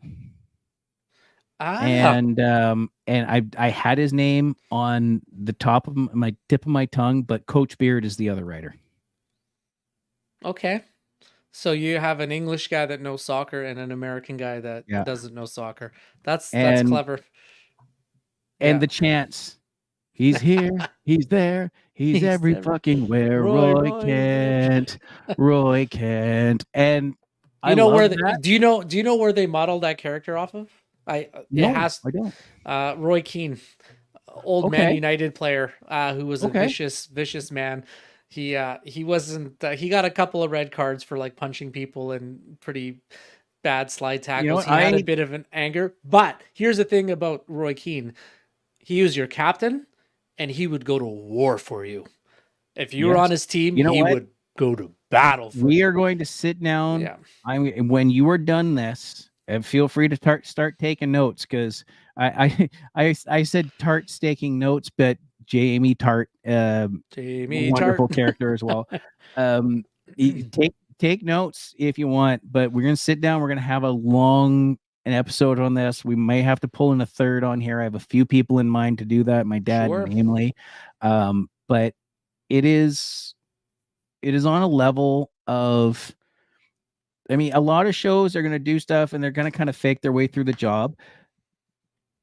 And I had his name on the top of my tip of my tongue, but Coach Beard is the other writer. Okay. So you have an English guy that knows soccer and an American guy that Yeah. doesn't know soccer. That's And- clever. And Yeah. the chants. He's here, he's there, he's every fucking where. Roy Kent, Roy Kent. And Do you know where that. do you know where they modeled that character off of? I don't. Roy Keane, old Man United player, who was a vicious man. He wasn't. He got a couple of red cards for like punching people and pretty bad slide tackles. He had a bit of an anger. But here's the thing about Roy Keane: he was your captain, and he would go to war for you. If you were on his team, he would go to battle. We are going to sit down. Yeah. When you are done this. And feel free to start taking notes because I said Tart taking notes, but Jamie Tart, wonderful character as well. Take notes if you want, but we're gonna sit down. We're gonna have an episode on this. We may have to pull in a third on here. I have a few people in mind to do that. My dad, namely, but it is on a level of. I mean, a lot of shows are going to do stuff and they're going to kind of fake their way through the job.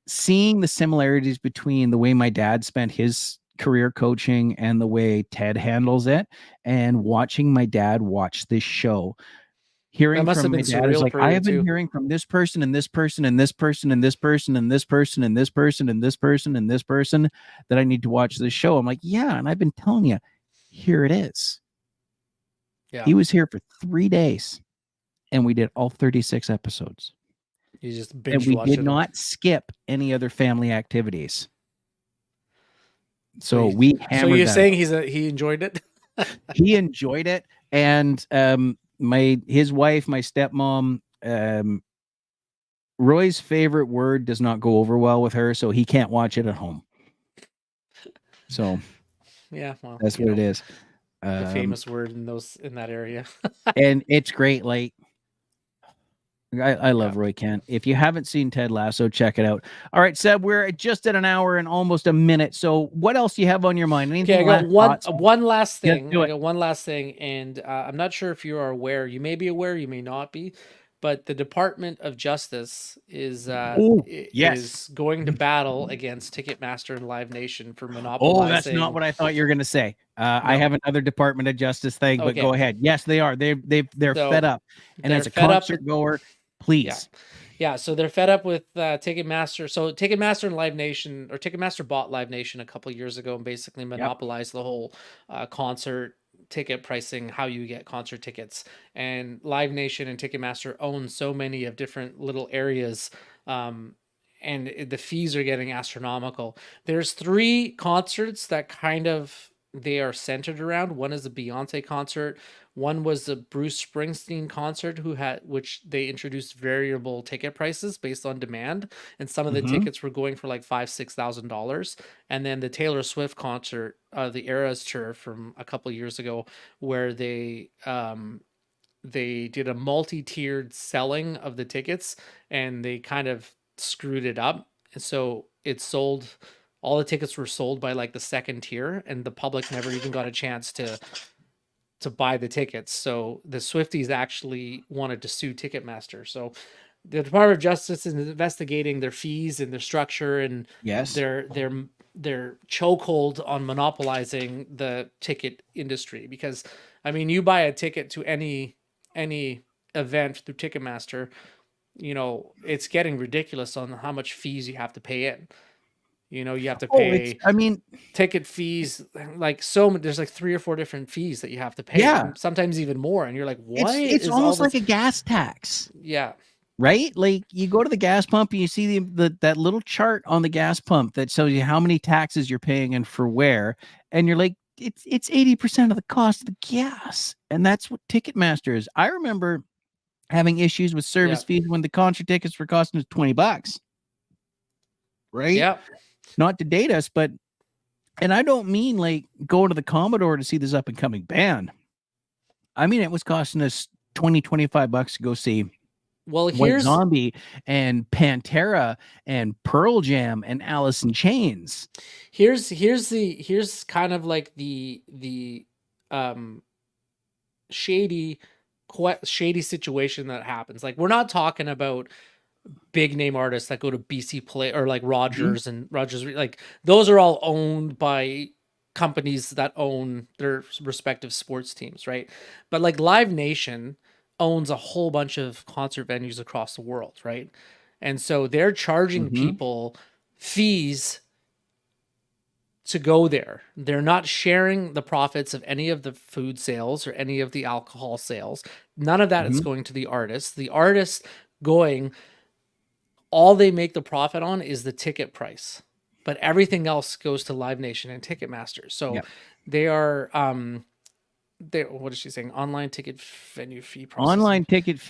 Seeing the similarities between the way my dad spent his career coaching and the way Ted handles it, and watching my dad watch this show, hearing must have from my been dad is surreal like, for I you have been too. hearing from this person and this person and this person and this person and this person and this person and this person and this person that I need to watch this show. I'm like, yeah, and I've been telling you, here it is. Yeah, He was here for 3 days and we did all 36 episodes. you just And binge we watched did it. not skip any other family activities. So you- we So hammered you're that. saying he enjoyed it? He enjoyed it, and his wife, my stepmom, Roy's favorite word does not go over well with her, so he can't watch it at home. So Yeah, well, that's what it is. The famous word in that area. And it's great. Like I love Yeah. Roy Kent. If you haven't seen Ted Lasso, check it out. All right, Seb, we're just at an hour and almost a minute. So what else do you have on your mind? Anything Okay, I got last thoughts? one last Let's thing. do I it. got one last thing, and I'm not sure if you are aware. You may be aware, you may not be, but the Department of Justice is Oh, yes. is going to battle against Ticketmaster and Live Nation for Oh, monopolizing. that's not what I thought you were going to say. I No. have another Department of Justice thing, but Okay. go ahead. Yes, they are. They're So, fed up. And they're as a fed up concert with- goer, please. Yeah, so they're fed up with Ticketmaster. So Ticketmaster and Live Nation, or Ticketmaster bought Live Nation a couple years ago and basically monopolized the whole concert ticket pricing, how you get concert tickets. And Live Nation and Ticketmaster own so many of different little areas, and the fees are getting astronomical. There's 3 concerts that kind of they are centered around. One is a Beyonce concert. One was a Bruce Springsteen concert which they introduced variable ticket prices based on demand, and some of the tickets were going for like $5,000-$6,000. And then the Taylor Swift concert, the Eras tour from a couple years ago, where they did a multi-tiered selling of the tickets, and they kind of screwed it up, and so it sold. All the tickets were sold by like the second tier, and the public never even got a chance to buy the tickets. So the Swifties actually wanted to sue Ticketmaster. So the Department of Justice is investigating their fees and their structure and Yes. their chokehold on monopolizing the ticket industry. Because I mean, you buy a ticket to any event through Ticketmaster, you know, it's getting ridiculous on how much fees you have to pay in. You know, you have to pay ticket fees, like there's like 3 or 4 different fees that you have to pay. Yeah. Sometimes even more. And you're like, what? It's almost like a gas tax. Yeah. Right? Like you go to the gas pump and you see that little chart on the gas pump that shows you how many taxes you're paying and for where. And you're like, it's 80% of the cost of the gas. And that's what Ticketmaster is. I remember having issues with service fees when the concert tickets were costing us $20. Right? Yeah. Not to date us, but, and I don't mean like going to the Commodore to see this up and coming band. I mean, it was costing us $20-$25 to go see White Zombie and Pantera and Pearl Jam and Alice in Chains. Here's kind of like the shady situation that happens. Like, we're not talking about big name artists that go to BC Play or like Rogers and Rogers, like those are all owned by companies that own their respective sports teams, right? But like Live Nation owns a whole bunch of concert venues across the world, right? And so they're charging people fees to go there. They're not sharing the profits of any of the food sales or any of the alcohol sales. None of that is going to the artists. The artists all they make the profit on is the ticket price, but everything else goes to Live Nation and Ticketmaster. So they are, what is she saying? Online ticket venue fee processing. Online ticket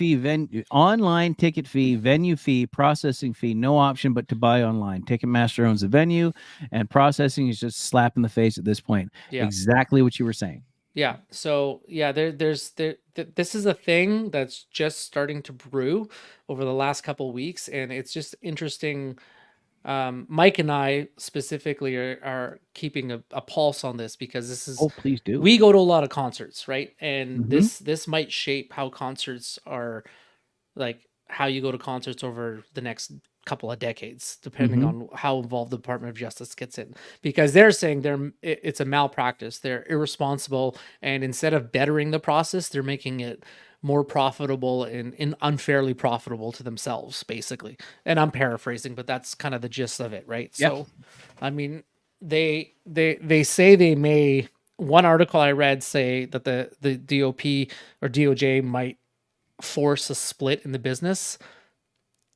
fee, venue fee, processing fee, no option but to buy online. Ticketmaster owns the venue, and processing is just slap in the face at this point. Yeah. Exactly what you were saying. Yeah. So yeah, this is a thing that's just starting to brew over the last couple of weeks, and it's just interesting. Mike and I specifically are keeping a pulse on this, because this is, please do. We go to a lot of concerts, right? And this might shape how concerts are, like how you go to concerts over the next couple of decades, depending on how involved the Department of Justice gets in, because they're saying it's a malpractice. They're irresponsible, and instead of bettering the process, they're making it more profitable and unfairly profitable to themselves, basically. And I'm paraphrasing, but that's kind of the gist of it, right? Yep. So, I mean, they say they may. One article I read say that the DOP or DOJ might force a split in the business.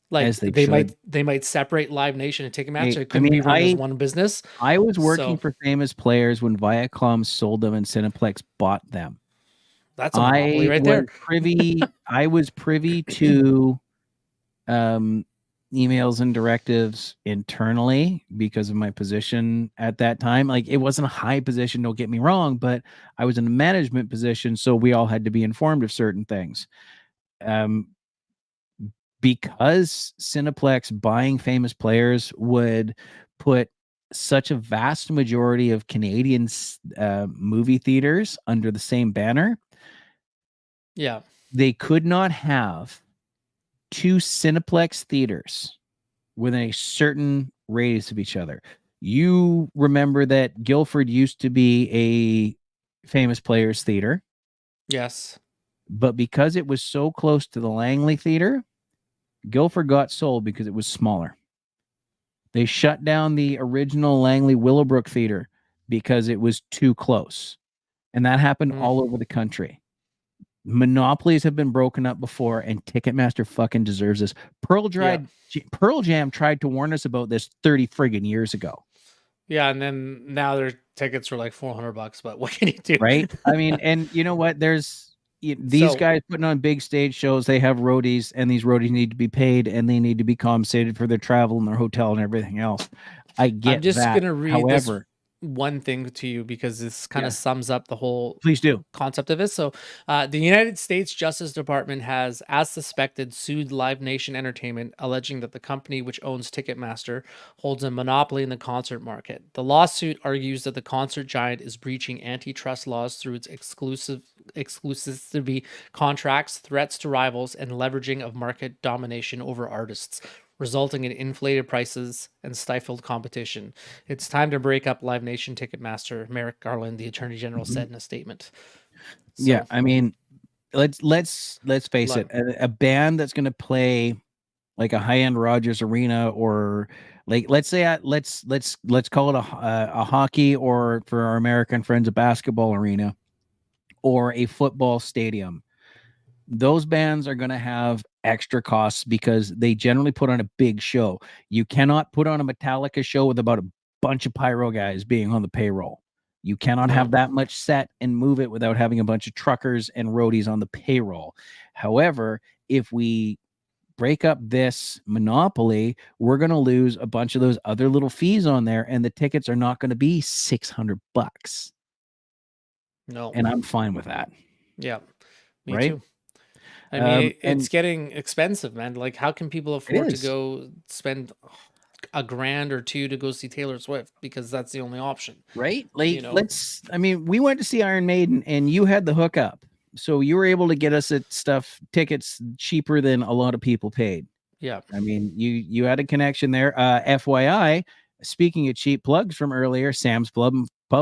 Like As they they should. might separate Live Nation and Ticketmaster. Hey, It I couldn't mean, be run as one business. I was working So for Famous Players when Viacom sold them and Cineplex bought them. that's a monopoly right there. I was privy to emails and directives internally because of my position at that time. Like, it wasn't a high position, don't get me wrong, but I was in a management position, so we all had to be informed of certain things. Because Cineplex buying Famous Players would put such a vast majority of Canadian movie theaters under the same banner, Yeah. they could not have two Cineplex theaters within a certain radius of each other. You remember that Guildford used to be a Famous Players theater, Yes. but because it was so close to the Langley Theater, Guildford got sold because it was smaller. They shut down the original Langley Willowbrook Theater because it was too close. And that happened all over the country. Monopolies have been broken up before, and Ticketmaster fucking deserves this. Pearl Jam tried to warn us about this 30 friggin' years ago. Yeah, and then now their tickets are like $400, but what can you do? Right? I mean, and you know what? These guys putting on big stage shows, they have roadies, and these roadies need to be paid, and they need to be compensated for their travel and their hotel and everything else. I get I'm just that. gonna read However, this one thing to you because this kind of sums up the whole please do. concept of it. So the United States Justice Department has, as suspected, sued Live Nation Entertainment, alleging that the company, which owns Ticketmaster, holds a monopoly in the concert market. The lawsuit argues that the concert giant is breaching antitrust laws through its exclusivity contracts, threats to rivals, and leveraging of market domination over artists, resulting in inflated prices and stifled competition. It's time to break up Live Nation Ticketmaster, Merrick Garland, the Attorney General, said in a statement. So, Yeah, I mean, let's face it. A band that's going to play like a high-end Rogers Arena, or like let's call it a hockey, or for our American friends, a basketball arena, or a football stadium. Those bands are going to have extra costs because they generally put on a big show. You cannot put on a Metallica show with about a bunch of pyro guys being on the payroll. You cannot have that much set and move it without having a bunch of truckers and roadies on the payroll. However, if we break up this monopoly, we're going to lose a bunch of those other little fees on there, and the tickets are not going to be $600. No. And I'm fine with that. Yeah, me right? too. I mean, it's and getting expensive, man. Like, how can people afford to go spend $1,000 or $2 to go see Taylor Swift? Because that's the only option. Right? Like, we went to see Iron Maiden, and you had the hookup. So you were able to get us tickets cheaper than a lot of people paid. Yeah. I mean, you had a connection there. FYI, speaking of cheap plugs from earlier, Sam's Pub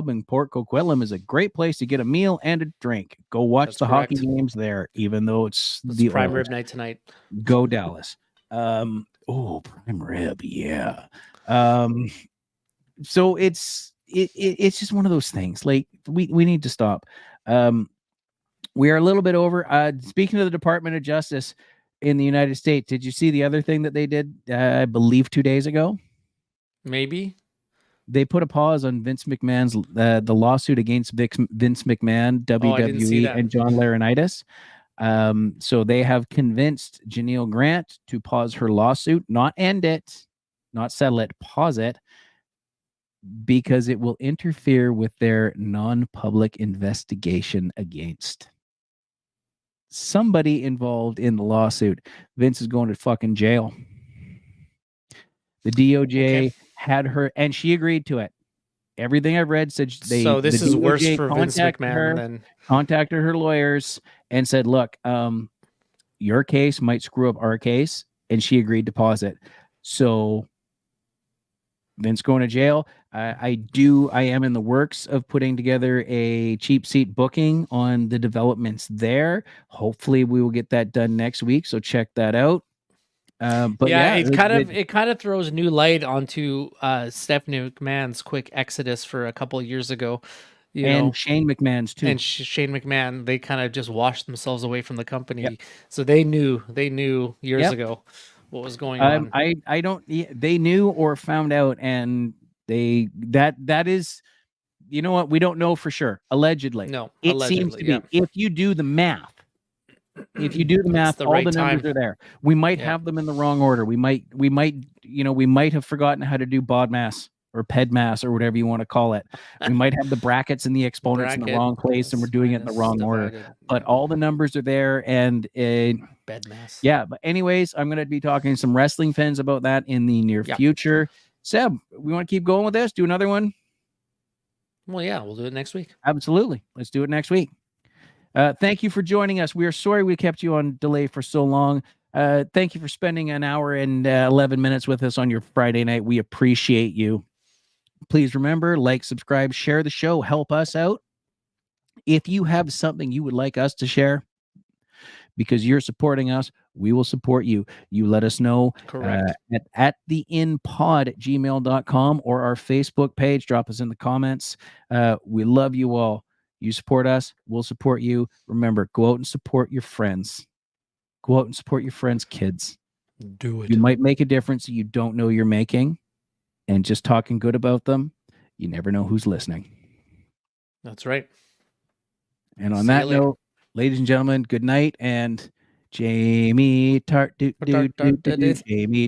in Port Coquitlam is a great place to get a meal and a drink. Go watch the hockey games there, even though it's the prime rib night tonight. Go Dallas. Prime rib, yeah. So it's just one of those things. Like, we need to stop. We are a little bit over. Speaking of the Department of Justice in the United States, did you see the other thing that they did? I believe 2 days ago. Maybe. They put a pause on Vince McMahon's the lawsuit against Vince McMahon, WWE, and John Laurinaitis. So they have convinced Janelle Grant to pause her lawsuit, not end it, not settle it, pause it, because it will interfere with their non-public investigation against somebody involved in the lawsuit. Vince is going to fucking jail. The DOJ had her, and she agreed to it. Everything I've read said so this is worse for Vince McMahon than contacted her lawyers and said, look, your case might screw up our case, and she agreed to pause it. So Vince going to jail. I am in the works of putting together a cheap seat booking on the developments there. Hopefully we will get that done next week. So check that out. But yeah, it kind of throws new light onto Stephanie McMahon's quick exodus for a couple of years ago, and Shane McMahon's too. And Shane McMahon, they kind of just washed themselves away from the company. Yep. So they knew years ago what was going on. I don't. They knew or found out, and that is, you know what? We don't know for sure. Allegedly, No, it allegedly, seems to be. If you do the math, the all right the numbers time. are there. We might Yeah. have them in the wrong order. We might have forgotten how to do BODMAS or PEDMAS or whatever you want to call it. We might have the brackets and the exponents in the wrong place, and we're doing it in the wrong order. But all the numbers are there, and BEDMAS. yeah. But anyways, I'm going to be talking to some wrestling fans about that in the near future. Seb, we want to keep going with this? Do another one? Well, yeah, we'll do it next week. Absolutely. Let's do it next week. Thank you for joining us. We are sorry we kept you on delay for so long. Thank you for spending an hour and 11 minutes with us on your Friday night. We appreciate you. Please remember, like, subscribe, share the show, help us out. If you have something you would like us to share, because you're supporting us, we will support you. You let us know. Correct. At theinpod@gmail.com or our Facebook page. Drop us in the comments. We love you all. You support us, we'll support you. Remember, go out and support your friends. Go out and support your friends' kids. Do it. You might make a difference you don't know you're making. And just talking good about them, you never know who's listening. That's right. And on that note, ladies and gentlemen, good night. And Jamie Tart, Jamie Tart, Jamie.